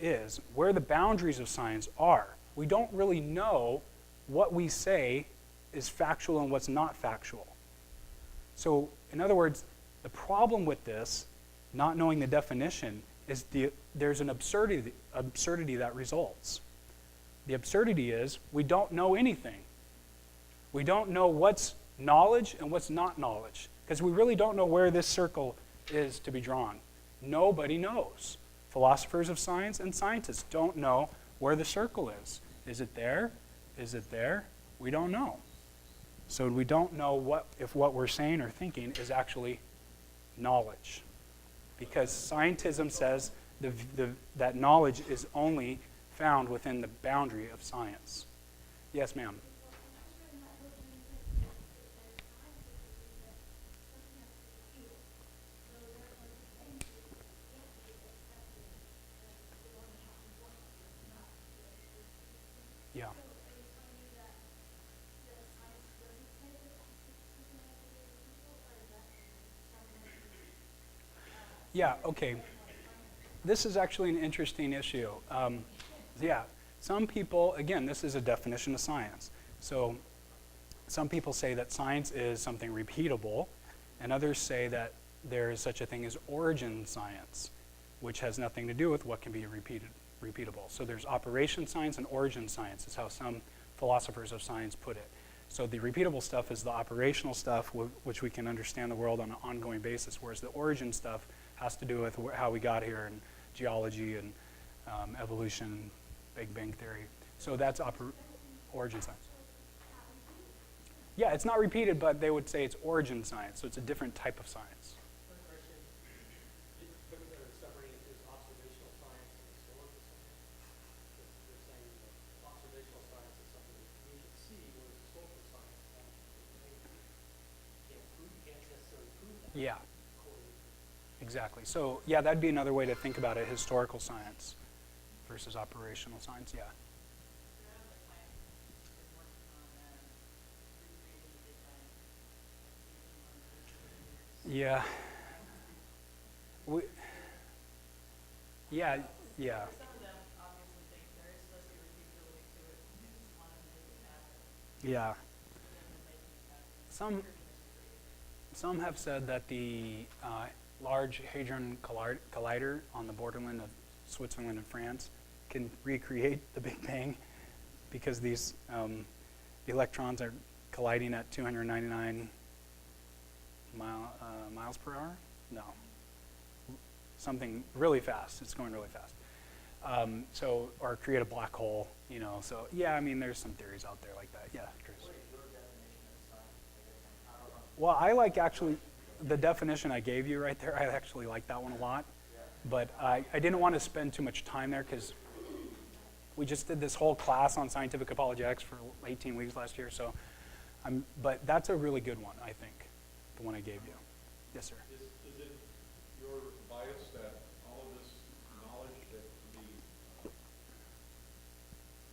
is, where the boundaries of science are, we don't really know what we say is factual and what's not factual. So, in other words, the problem with this, not knowing the definition, is there's an absurdity that results. The absurdity is we don't know anything. We don't know what's knowledge and what's not knowledge, because we really don't know where this circle is to be drawn. Nobody knows. Philosophers of science and scientists don't know where the circle is. Is it there? Is it there? We don't know. So we don't know if what we're saying or thinking is actually knowledge. Because scientism says that knowledge is only found within the boundary of science. Yes, ma'am. Yeah. Yeah, okay. This is actually an interesting issue. Yeah, some people, again, this is a definition of science. So some people say that science is something repeatable, and others say that there is such a thing as origin science, which has nothing to do with what can be repeatable. So there's operation science and origin science is how some philosophers of science put it. So the repeatable stuff is the operational stuff which we can understand the world on an ongoing basis, whereas the origin stuff has to do with how we got here and geology and evolution, Big Bang Theory. So that's origin science. Yeah, it's not repeated, but they would say it's origin science, so it's a different type of science. One question, they're separating into observational science and historical science. They're saying that observational science is something that we can see, whereas historical science you can't necessarily prove that. Yeah. Exactly. So, yeah, that'd be another way to think about it, historical science versus operational science, yeah. Yeah. Yeah. Some of them obviously think there is supposed to be repeatability to it. They just want to make it happen. Yeah. And then making it happen. Some have said that the Large Hadron Collider on the borderland of Switzerland and France can recreate the Big Bang because these electrons are colliding at 299 miles per hour? No. Something really fast. It's going really fast. Or create a black hole, you know. So, yeah, I mean, there's some theories out there like that. Yeah, Chris. What is your definition of science? I don't know. Well, I like actually the definition I gave you right there. I actually like that one a lot. But I didn't want to spend too much time there because we just did this whole class on scientific apologetics for 18 weeks last year. So, but that's a really good one, I think, the one I gave you. Yes, sir. Is it your bias that all of this knowledge that the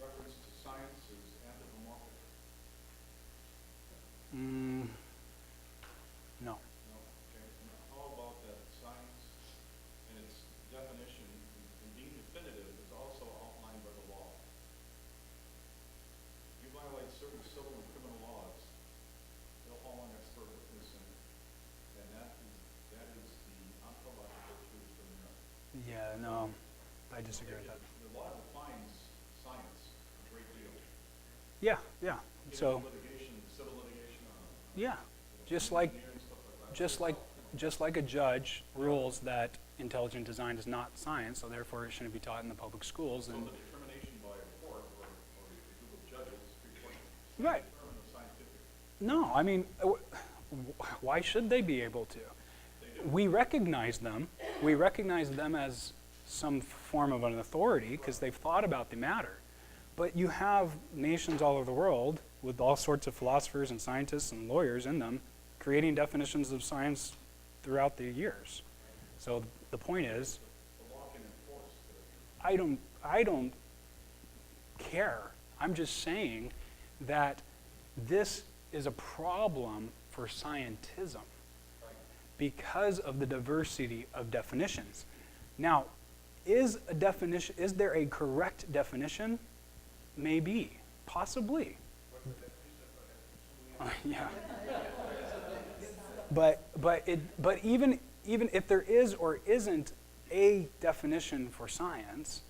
reference to science is anthropomorphic? No. No. Okay. And how about that science and its definition and being definitive is also outlined by the law? You violate certain civil and criminal laws, they'll haul an expert witness in, and that is the ontological truth from there. Yeah, no. I disagree with that. The law defines science a great deal. Yeah, yeah. So, Litigation, civil litigation on yeah. Just like engineering, stuff like that. just like a judge rules that intelligent design is not science, so therefore it shouldn't be taught in the public schools. So And the determination by a court or a group of judges, Supreme Court, right. determine the scientific. No, I mean, why should they be able to? We recognize them. We recognize them as some form of an authority because they've thought about the matter. But you have nations all over the world with all sorts of philosophers and scientists and lawyers in them creating definitions of science throughout the years. So the point is, The law can enforce the I don't care. I'm just saying that this is a problem for scientism. because of the diversity of definitions. Now, is there a correct definition? Maybe, possibly. Yeah. But even if there is or isn't a definition for science,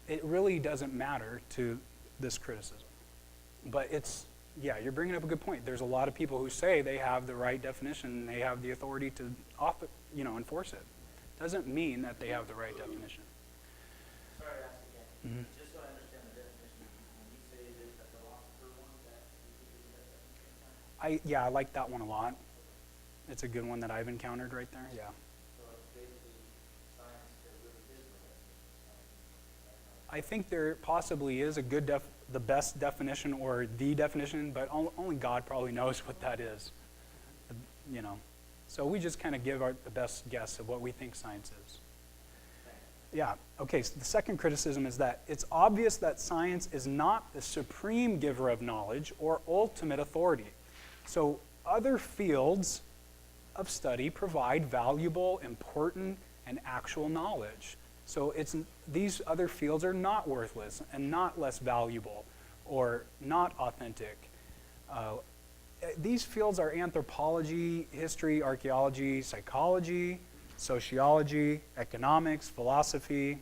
it really doesn't matter to this criticism. But you're bringing up a good point. There's a lot of people who say they have the right definition and they have the authority to enforce it. Doesn't mean that they have the right definition. Sorry to ask again. Mhm. Just so I understand the definition, when you say there's a philosopher one, that you could use that definition? I like that one a lot. It's a good one that I've encountered right there. Yeah. So it's basically science that really is the right. I think there possibly is a the best definition or the definition, but only God probably knows what that is. So we just kind of give the best guess of what we think science is. Yeah, okay, so the second criticism is that it's obvious that science is not the supreme giver of knowledge or ultimate authority. So other fields of study provide valuable, important, and actual knowledge. So these other fields are not worthless and not less valuable or not authentic. These fields are anthropology, history, archaeology, psychology, sociology, economics, philosophy.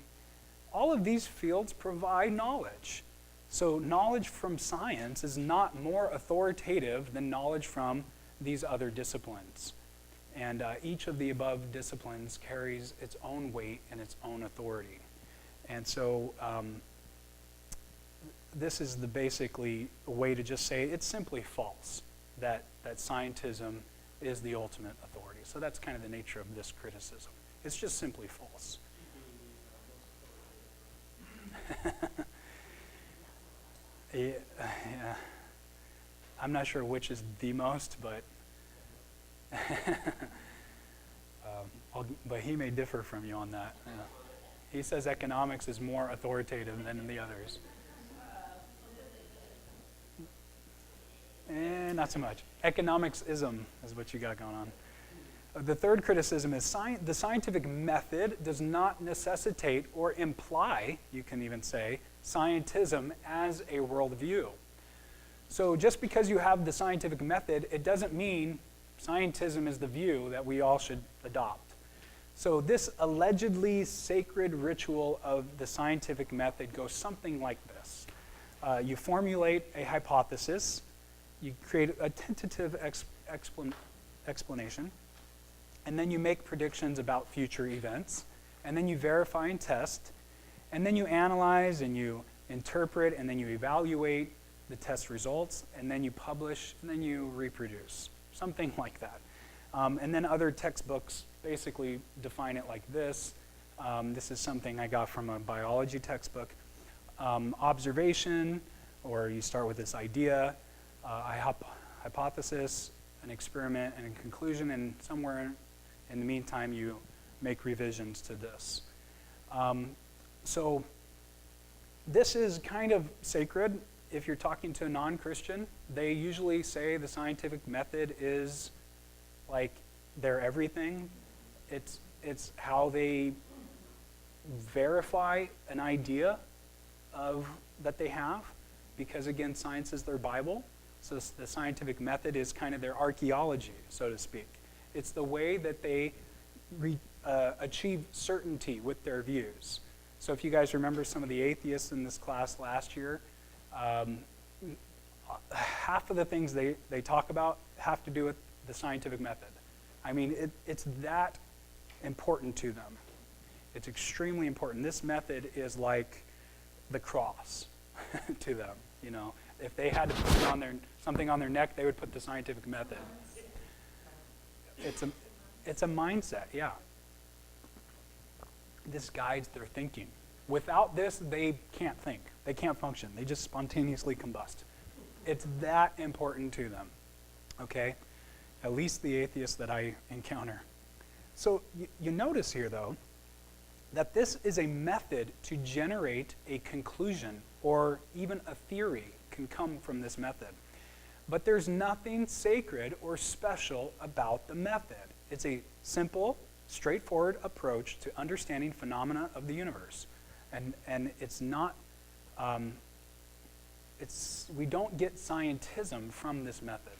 All of these fields provide knowledge. So knowledge from science is not more authoritative than knowledge from these other disciplines. And each of the above disciplines carries its own weight and its own authority. And so this is basically a way to just say it's simply false that scientism is the ultimate authority. So that's kind of the nature of this criticism. It's just simply false. Yeah. I'm not sure which is the most, but but he may differ from you on that. Yeah. He says economics is more authoritative than the others. Not so much. Economics-ism is what you got going on. The third criticism is the scientific method does not necessitate or imply, you can even say, scientism as a worldview. So just because you have the scientific method, it doesn't mean scientism is the view that we all should adopt. So this allegedly sacred ritual of the scientific method goes something like this. You formulate a hypothesis, you create a tentative explanation, and then you make predictions about future events, and then you verify and test, and then you analyze and you interpret, and then you evaluate the test results, and then you publish, and then you reproduce. Something like that. And then other textbooks basically define it like this. This is something I got from a biology textbook. Observation, or you start with this idea, hypothesis, an experiment, and a conclusion, and somewhere in the meantime you make revisions to this. So this is kind of sacred. If you're talking to a non-Christian, they usually say the scientific method is like their everything. It's how they verify an idea that they have, because again, science is their Bible. So the scientific method is kind of their archaeology, so to speak. It's the way that they achieve certainty with their views. So if you guys remember some of the atheists in this class last year, half of the things they talk about have to do with the scientific method. I mean, it's that important to them. It's extremely important. This method is like the cross to them. You know, if they had to put something on their neck, they would put the scientific method. It's a mindset, yeah. This guides their thinking. Without this, they can't think. They can't function. They just spontaneously combust. It's that important to them, okay? At least the atheists that I encounter. So you notice here, though, that this is a method to generate a conclusion, or even a theory can come from this method. But there's nothing sacred or special about the method. It's a simple, straightforward approach to understanding phenomena of the universe. And it's not, we don't get scientism from this method.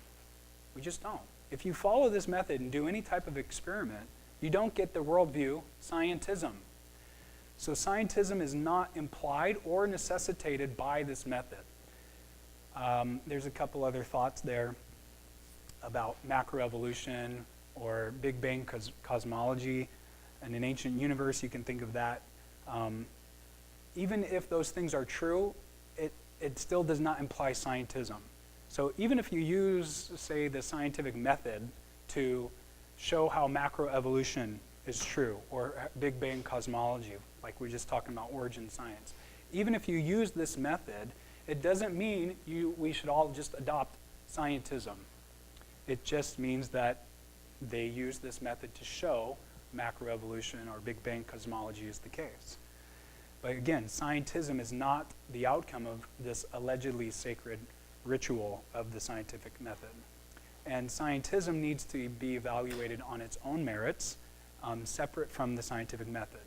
We just don't. If you follow this method and do any type of experiment, you don't get the worldview scientism. So scientism is not implied or necessitated by this method. There's a couple other thoughts there about macroevolution or Big Bang cosmology. In an ancient universe, you can think of that. Even if those things are true, it still does not imply scientism. So even if you use, say, the scientific method to show how macroevolution is true, or Big Bang cosmology, like we were just talking about origin science, even if you use this method, it doesn't mean we should all just adopt scientism. It just means that they use this method to show macroevolution or Big Bang cosmology is the case. But again, scientism is not the outcome of this allegedly sacred ritual of the scientific method. And scientism needs to be evaluated on its own merits, separate from the scientific method.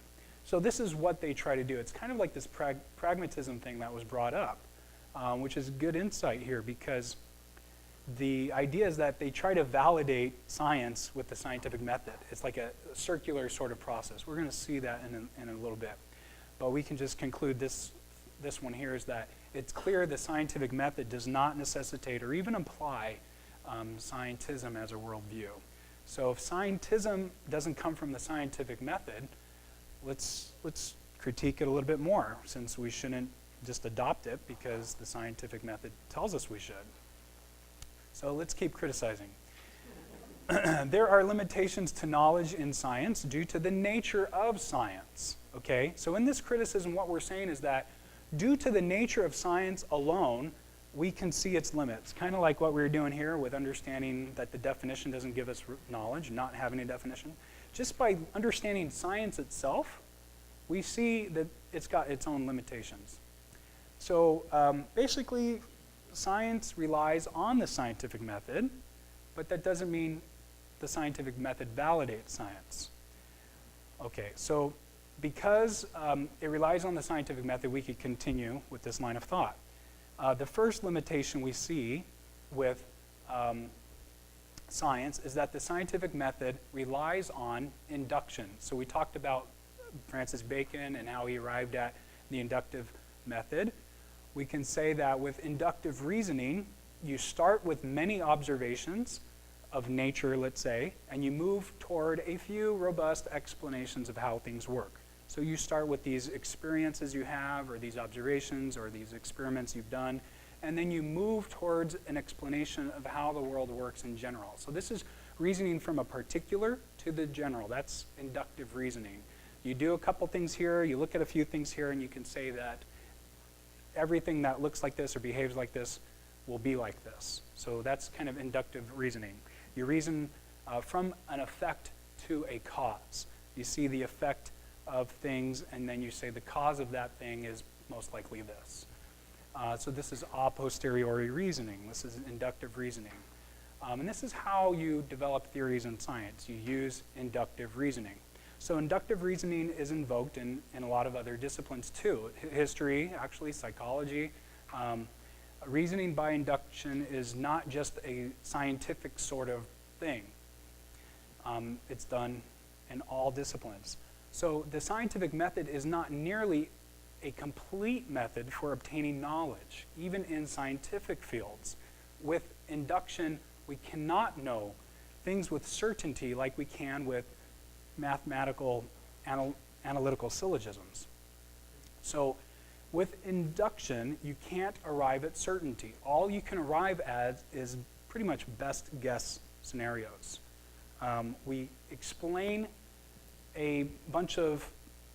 So this is what they try to do. It's kind of like this pragmatism thing that was brought up, which is good insight here, because the idea is that they try to validate science with the scientific method. It's like a circular sort of process. We're going to see that in a little bit. But we can just conclude this one here is that it's clear the scientific method does not necessitate or even imply scientism as a worldview. So if scientism doesn't come from the scientific method, let's critique it a little bit more, since we shouldn't just adopt it because the scientific method tells us we should. So let's keep criticizing. There are limitations to knowledge in science due to the nature of science. Okay? So in this criticism, what we're saying is that due to the nature of science alone, we can see its limits. Kind of like what we were doing here with understanding that the definition doesn't give us knowledge, not having a definition. Just by understanding science itself, we see that it's got its own limitations. So basically, science relies on the scientific method, but that doesn't mean the scientific method validates science. Okay, so because it relies on the scientific method, we could continue with this line of thought. The first limitation we see with science is that the scientific method relies on induction. So we talked about Francis Bacon and how he arrived at the inductive method. We can say that with inductive reasoning, you start with many observations of nature, let's say, and you move toward a few robust explanations of how things work. So you start with these experiences you have, or these observations, or these experiments you've done, and then you move towards an explanation of how the world works in general. So this is reasoning from a particular to the general. That's inductive reasoning. You do a couple things here, you look at a few things here, and you can say that everything that looks like this or behaves like this will be like this. So that's kind of inductive reasoning. You reason from an effect to a cause. You see the effect of things, and then you say the cause of that thing is most likely this. So this is a posteriori reasoning. This is inductive reasoning. And this is how you develop theories in science. You use inductive reasoning. So inductive reasoning is invoked in a lot of other disciplines too. History, actually, psychology. Reasoning by induction is not just a scientific sort of thing. It's done in all disciplines. So the scientific method is not nearly a complete method for obtaining knowledge, even in scientific fields. With induction, we cannot know things with certainty like we can with mathematical analytical syllogisms. So with induction, you can't arrive at certainty. All you can arrive at is pretty much best guess scenarios. We explain a bunch of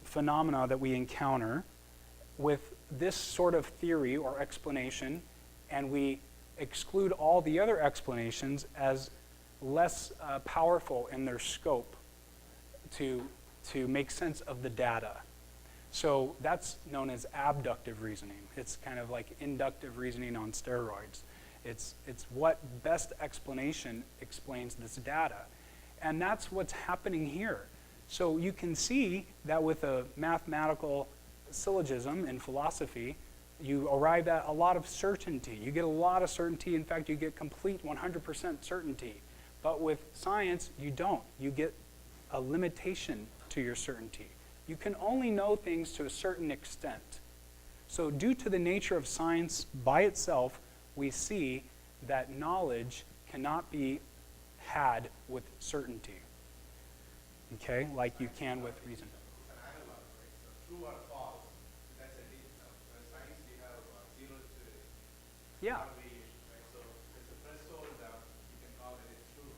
phenomena that we encounter with this sort of theory or explanation, and we exclude all the other explanations as less powerful in their scope to make sense of the data. So that's known as abductive reasoning. It's kind of like inductive reasoning on steroids. It's what best explanation explains this data. And that's what's happening here. So you can see that with a mathematical syllogism in philosophy, you arrive at a lot of certainty. You get a lot of certainty. In fact, you get complete 100% certainty. But with science, you don't. You get a limitation to your certainty. You can only know things to a certain extent. So due to the nature of science by itself, we see that knowledge cannot be had with certainty. Okay, like you can with reason. True or false, that's a science we have zero to Yeah, variation, right? So it's a threshold that you can call it true.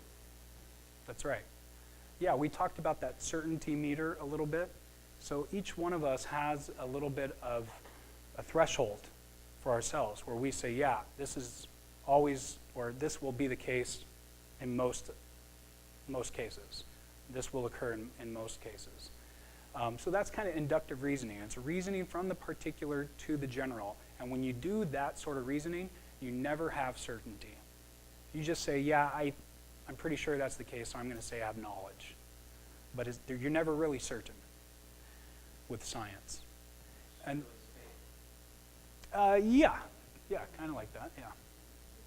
that's right. Yeah, we talked about that certainty meter a little bit. So each one of us has a little bit of a threshold for ourselves where we say, yeah, this is always, or this will be the case in most cases. This will occur in most cases. So that's kind of inductive reasoning. It's reasoning from the particular to the general. And when you do that sort of reasoning, you never have certainty. You just say, yeah, I'm pretty sure that's the case, so I'm going to say I have knowledge. But you're never really certain with science. And yeah, kind of like that, yeah.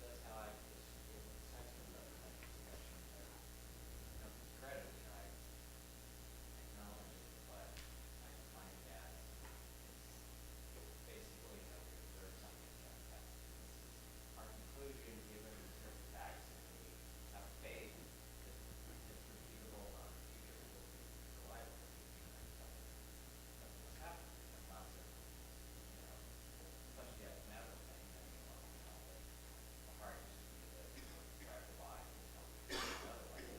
That's how I just feel with sex from that discussion. Credit, I acknowledge it, but I find that it's basically we observe something that our conclusion given certain facts, and we have faith that it's repeatable, our future will be reliable. That's what's happening. And lots of, especially as a matter of thing, the heart used to be the track of life, otherwise,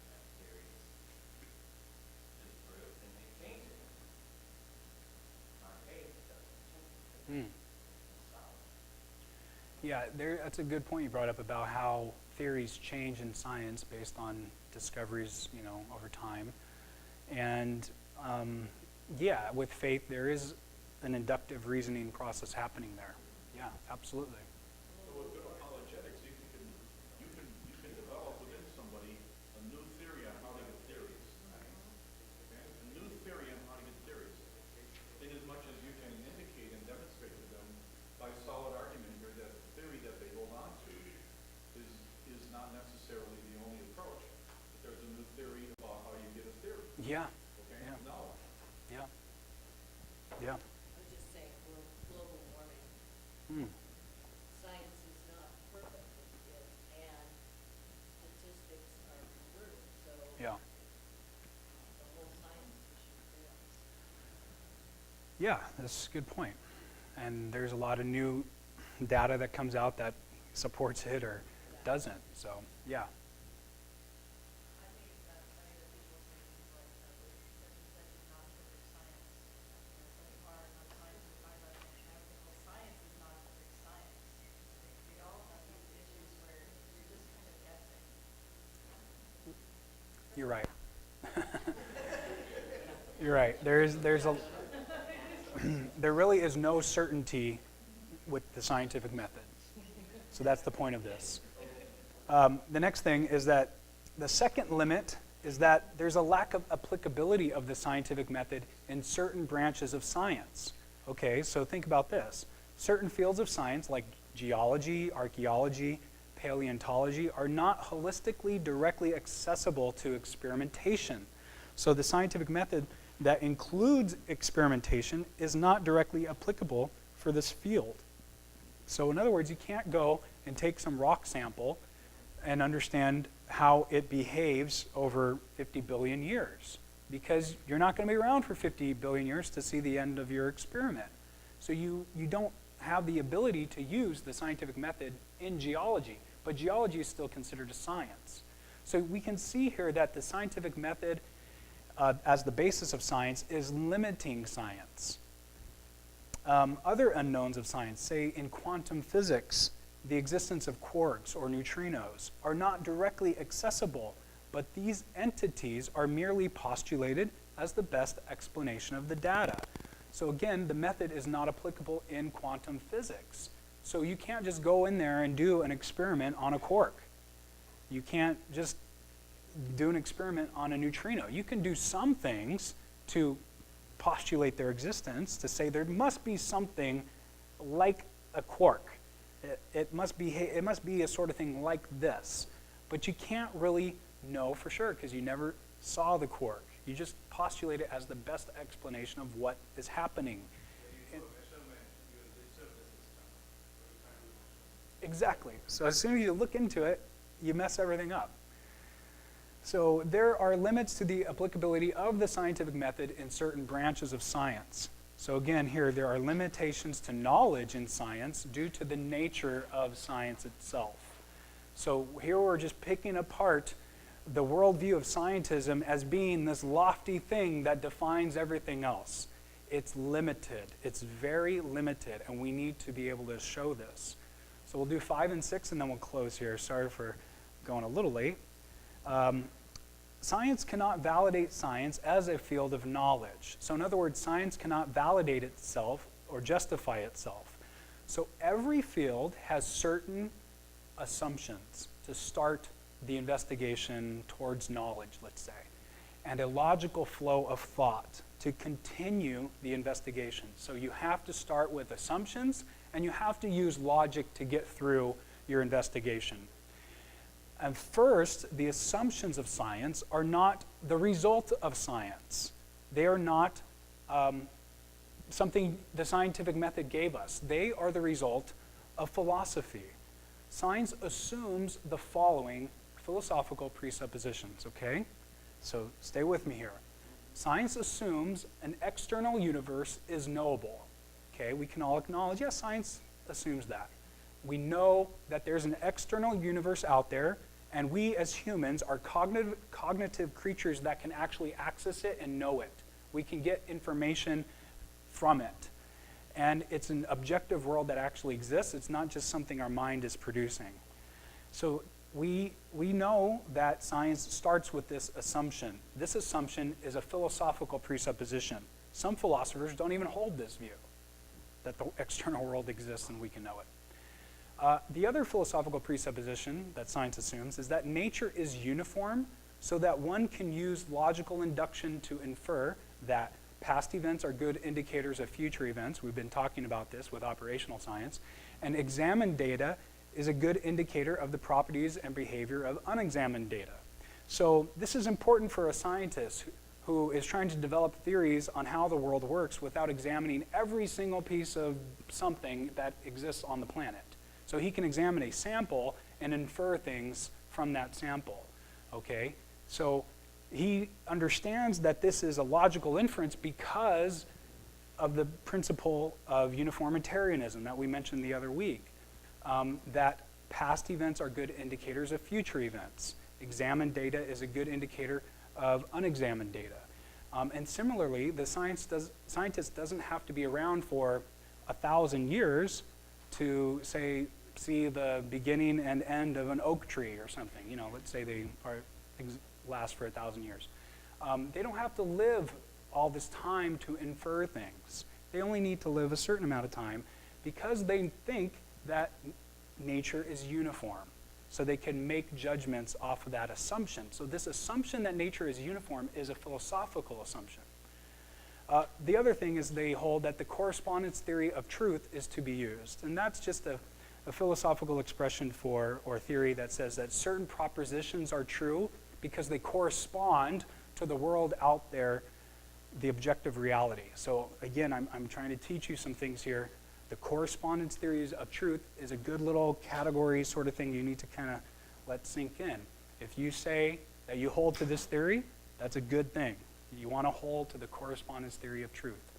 that theory is disproved, and they change it. Our faith doesn't change it. It's solid. Yeah, that's a good point you brought up about how theories change in science based on discoveries, over time. And yeah, with faith, there is an inductive reasoning process happening there. Yeah, absolutely. So with good apologetics, you can develop within somebody a new theory on how to get theories. Okay? A new theory on how to get theories. In as much as you can indicate and demonstrate to them by solid argument here that the theory that they hold on to is not necessarily the only approach. But there's a new theory about how you get a theory. Yeah, Okay? Yeah. No. yeah, yeah. I was just saying, global warming, Hmm. science is not perfectly good, and statistics are converted, so Yeah. the whole science issue fails. Yeah, that's a good point. And there's a lot of new data that comes out that supports it or doesn't. So, yeah. I think it's that funny that people say things like that such is not perfect science. It's like hard on science to find that mathematical science is not perfect science. We all have these issues where you're just kind of guessing. You're right. You're right. There really is no certainty with the scientific method. So that's the point of this. The next thing is that the second limit is that there's a lack of applicability of the scientific method in certain branches of science. Okay, so think about this. Certain fields of science like geology, archaeology, paleontology are not holistically directly accessible to experimentation. So the scientific method that includes experimentation is not directly applicable for this field. So in other words, you can't go and take some rock sample and understand how it behaves over 50 billion years, because you're not going to be around for 50 billion years to see the end of your experiment. So you don't have the ability to use the scientific method in geology, but geology is still considered a science. So we can see here that the scientific method as the basis of science is limiting science. Other unknowns of science, say in quantum physics, the existence of quarks or neutrinos are not directly accessible, but these entities are merely postulated as the best explanation of the data. So again, the method is not applicable in quantum physics. So you can't just go in there and do an experiment on a quark. You can't just do an experiment on a neutrino. You can do some things to postulate their existence, to say there must be something like a quark. It must be a sort of thing like this. But you can't really know for sure because you never saw the quark. You just postulate it as the best explanation of what is happening. Exactly. So as soon as you look into it, you mess everything up. So there are limits to the applicability of the scientific method in certain branches of science. So again, here there are limitations to knowledge in science due to the nature of science itself. So here we're just picking apart the worldview of scientism as being this lofty thing that defines everything else. It's limited. It's very limited, and we need to be able to show this. So we'll do 5 and 6, and then we'll close here. Sorry for going a little late. Science cannot validate science as a field of knowledge. So in other words, science cannot validate itself or justify itself. So every field has certain assumptions to start the investigation towards knowledge, let's say, and a logical flow of thought to continue the investigation. So you have to start with assumptions, and you have to use logic to get through your investigation. And first, the assumptions of science are not the result of science. They are not something the scientific method gave us. They are the result of philosophy. Science assumes the following philosophical presuppositions, okay? So stay with me here. Science assumes an external universe is knowable. Okay, we can all acknowledge, yes, science assumes that. We know that there's an external universe out there, and we as humans are cognitive creatures that can actually access it and know it. We can get information from it. And it's an objective world that actually exists. It's not just something our mind is producing. So we know that science starts with this assumption. This assumption is a philosophical presupposition. Some philosophers don't even hold this view, that the external world exists and we can know it. The other philosophical presupposition that science assumes is that nature is uniform so that one can use logical induction to infer that past events are good indicators of future events. We've been talking about this with operational science. And examined data is a good indicator of the properties and behavior of unexamined data. So this is important for a scientist who is trying to develop theories on how the world works without examining every single piece of something that exists on the planet. So he can examine a sample and infer things from that sample, okay? So he understands that this is a logical inference because of the principle of uniformitarianism that we mentioned the other week, that past events are good indicators of future events. Examined data is a good indicator of unexamined data. And similarly, the scientist doesn't have to be around for 1,000 years to, say, see the beginning and end of an oak tree or something. You know, let's say they last for 1,000 years. They don't have to live all this time to infer things. They only need to live a certain amount of time because they think that nature is uniform. So they can make judgments off of that assumption. So this assumption that nature is uniform is a philosophical assumption. The other thing is they hold that the correspondence theory of truth is to be used. And that's just a philosophical expression for, or theory that says that certain propositions are true because they correspond to the world out there, the objective reality. So again, I'm trying to teach you some things here. The correspondence theories of truth is a good little category sort of thing you need to kind of let sink in. If you say that you hold to this theory, that's a good thing. You want to hold to the correspondence theory of truth.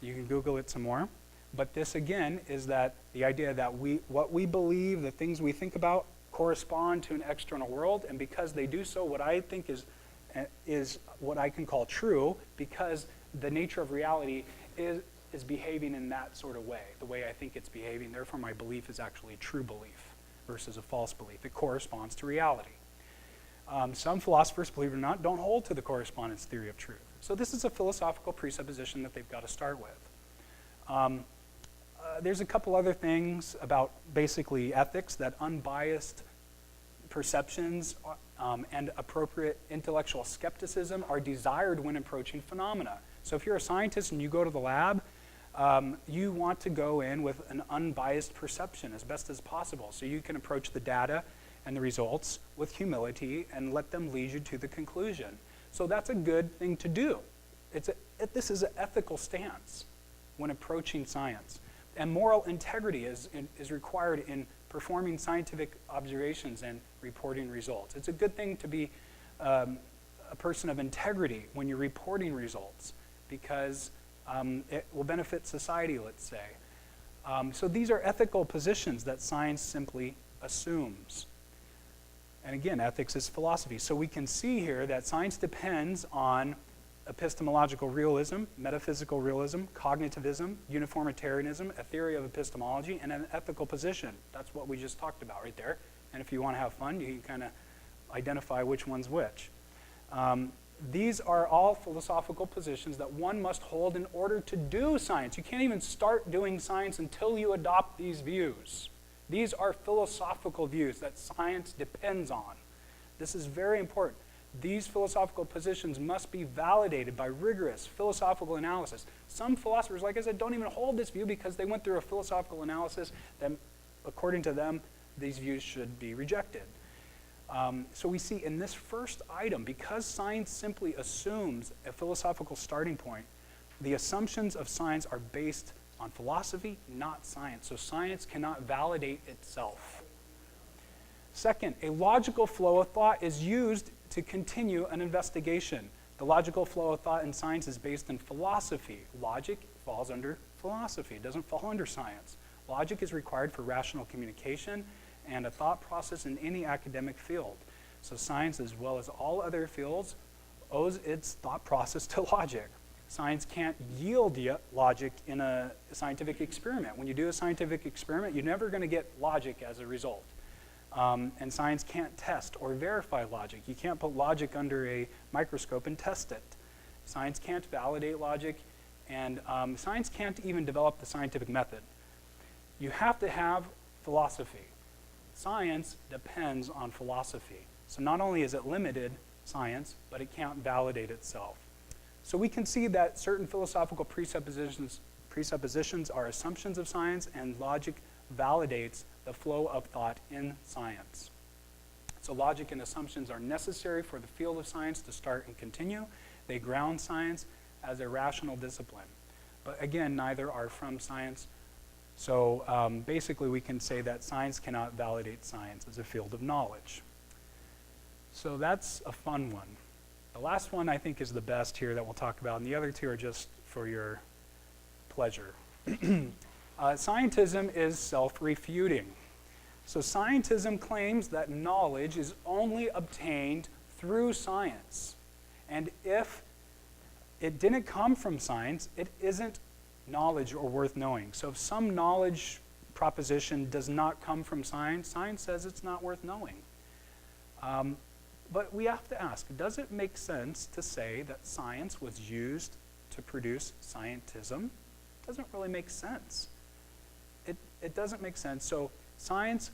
You can Google it some more. But this, again, is that the idea that what we believe, the things we think about, correspond to an external world, and because they do so, what I think is what I can call true, because the nature of reality is behaving in that sort of way, the way I think it's behaving. Therefore, my belief is actually a true belief versus a false belief. It corresponds to reality. Some philosophers, believe it or not, don't hold to the correspondence theory of truth. So this is a philosophical presupposition that they've got to start with. there's a couple other things about basically ethics, that unbiased perceptions and appropriate intellectual skepticism are desired when approaching phenomena. So if you're a scientist and you go to the lab, you want to go in with an unbiased perception as best as possible, so you can approach the data and the results with humility and let them lead you to the conclusion. So that's a good thing to do. This is an ethical stance when approaching science. And moral integrity is required in performing scientific observations and reporting results. It's a good thing to be a person of integrity when you're reporting results, because it will benefit society, let's say. So these are ethical positions that science simply assumes. And again, ethics is philosophy. So we can see here that science depends on epistemological realism, metaphysical realism, cognitivism, uniformitarianism, a theory of epistemology, and an ethical position. That's what we just talked about right there. And if you want to have fun, you can kind of identify which one's which. These are all philosophical positions that one must hold in order to do science. You can't even start doing science until you adopt these views. These are philosophical views that science depends on. This is very important. These philosophical positions must be validated by rigorous philosophical analysis. Some philosophers, like I said, don't even hold this view because they went through a philosophical analysis that, according to them, these views should be rejected. So we see in this first item, because science simply assumes a philosophical starting point, the assumptions of science are based on philosophy, not science. So science cannot validate itself. Second, a logical flow of thought is used to continue an investigation. The logical flow of thought in science is based in philosophy. Logic falls under philosophy. It doesn't fall under science. Logic is required for rational communication and a thought process in any academic field. So science, as well as all other fields, owes its thought process to logic. Science can't yield logic in a scientific experiment. When you do a scientific experiment, you're never going to get logic as a result. And science can't test or verify logic. You can't put logic under a microscope and test it. Science can't validate logic, and science can't even develop the scientific method. You have to have philosophy. Science depends on philosophy. So not only is it limited science, but it can't validate itself. So we can see that certain philosophical presuppositions are assumptions of science, and logic validates the flow of thought in science. So logic and assumptions are necessary for the field of science to start and continue. They ground science as a rational discipline. But again, neither are from science. So basically we can say that science cannot validate science as a field of knowledge. So that's a fun one. The last one I think is the best here that we'll talk about, and the other two are just for your pleasure. Scientism is self-refuting. So scientism claims that knowledge is only obtained through science. And if it didn't come from science, it isn't knowledge or worth knowing. So if some knowledge proposition does not come from science, science says it's not worth knowing. But we have to ask, does it make sense to say that science was used to produce scientism? It doesn't really make sense. It doesn't make sense. So science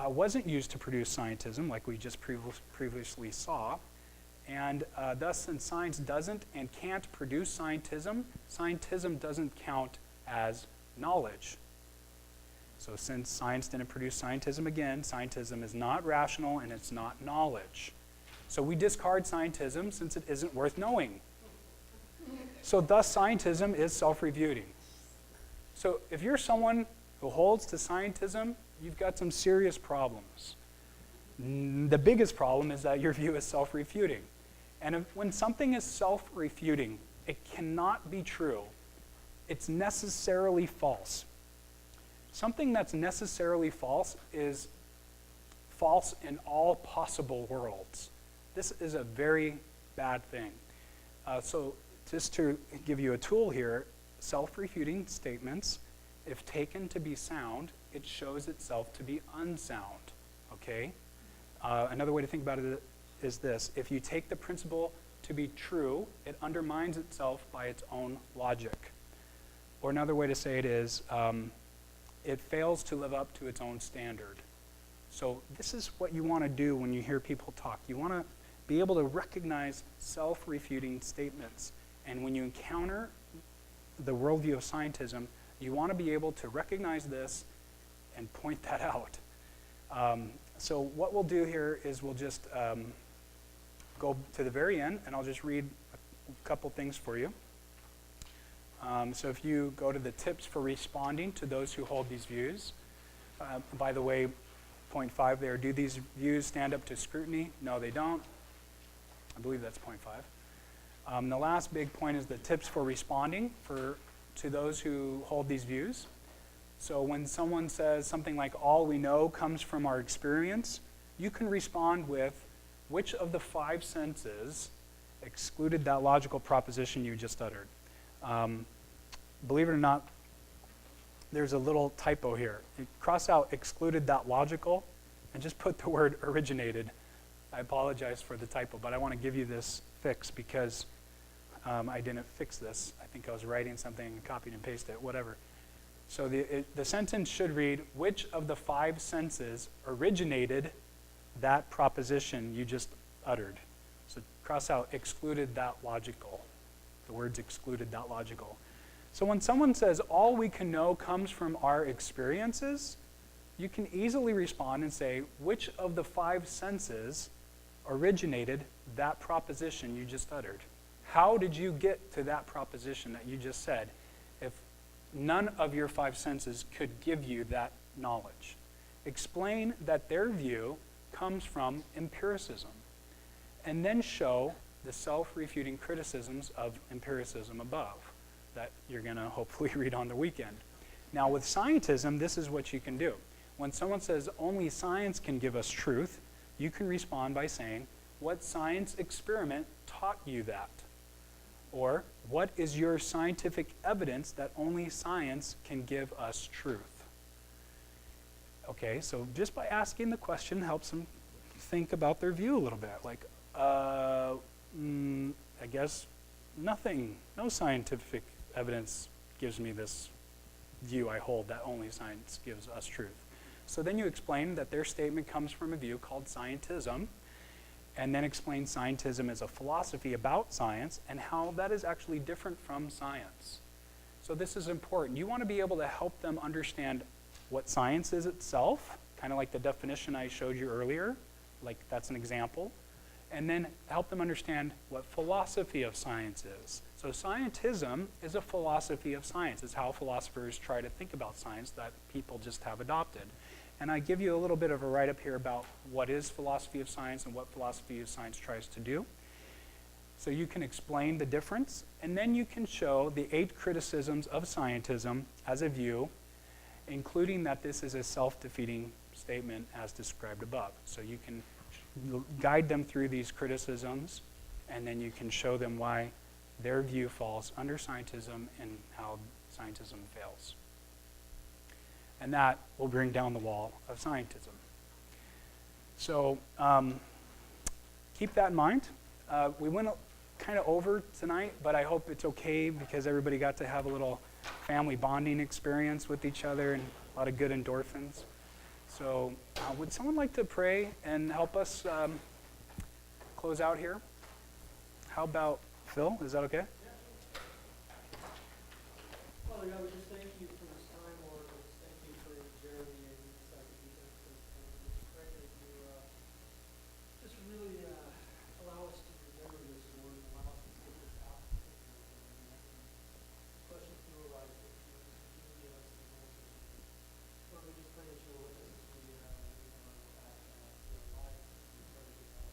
wasn't used to produce scientism like we just previously saw. And thus, since science doesn't and can't produce scientism, scientism doesn't count as knowledge. So since science didn't produce scientism, again, scientism is not rational and it's not knowledge. So we discard scientism since it isn't worth knowing. So thus, scientism is self-refuting. So if you're someone who holds to scientism, you've got some serious problems. The biggest problem is that your view is self-refuting. And when something is self-refuting, it cannot be true. It's necessarily false. Something that's necessarily false is false in all possible worlds. This is a very bad thing. So just to give you a tool here, self-refuting statements, if taken to be sound, it shows itself to be unsound, okay? Another way to think about it is this. If you take the principle to be true, it undermines itself by its own logic. Or another way to say it is, it fails to live up to its own standard. So this is what you want to do when you hear people talk. You want to be able to recognize self-refuting statements. And when you encounter the worldview of scientism, you want to be able to recognize this and point that out. So what we'll do here is we'll just go to the very end, and I'll just read a couple things for you. So if you go to the tips for responding to those who hold these views, by the way, point 5 there, do these views stand up to scrutiny? No, they don't. I believe that's point 5. The last big point is the tips for responding to those who hold these views. So when someone says something like, all we know comes from our experience, you can respond with, which of the 5 senses excluded that logical proposition you just uttered? Believe it or not, there's a little typo here. You cross out excluded that logical and just put the word originated. I apologize for the typo, but I want to give you this fix because I didn't fix this. I think I was writing something and copied and pasted it, whatever. So the sentence should read, which of the 5 senses originated that proposition you just uttered? So cross out excluded that logical. The words excluded that logical. So when someone says all we can know comes from our experiences, you can easily respond and say, which of the 5 senses originated that proposition you just uttered? How did you get to that proposition that you just said if none of your 5 senses could give you that knowledge? Explain that their view comes from empiricism, and then show the self-refuting criticisms of empiricism above that you're going to hopefully read on the weekend. Now with scientism, this is what you can do. When someone says only science can give us truth, you can respond by saying, what science experiment taught you that? Or, what is your scientific evidence that only science can give us truth? Okay, so just by asking the question helps them think about their view a little bit. Like, I guess nothing, no scientific evidence gives me this view I hold that only science gives us truth. So then you explain that their statement comes from a view called scientism, and then explain scientism as a philosophy about science and how that is actually different from science. So this is important. You want to be able to help them understand what science is itself, kind of like the definition I showed you earlier, like that's an example, and then help them understand what philosophy of science is. So scientism is a philosophy of science. It's how philosophers try to think about science that people just have adopted. And I give you a little bit of a write-up here about what is philosophy of science and what philosophy of science tries to do. So you can explain the difference, and then you can show the 8 criticisms of scientism as a view, including that this is a self-defeating statement as described above. So you can guide them through these criticisms, and then you can show them why their view falls under scientism and how scientism fails. And that will bring down the wall of scientism. So keep that in mind. We went kind of over tonight, but I hope it's okay because everybody got to have a little family bonding experience with each other and a lot of good endorphins. So would someone like to pray and help us close out here? How about Phil? Is that okay? Father God, we just thank you for this time, Lord. We just thank you for Jeremy and the insight that you've given us. And we just pray that you just really allow us to remember this, Lord, and allow us to get this out. And questions do arise that you continue to give us the answers. Lord, we just pray that you will look at us as we look at your life. We pray that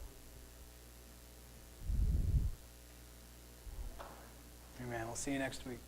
Amen. We'll see you next week.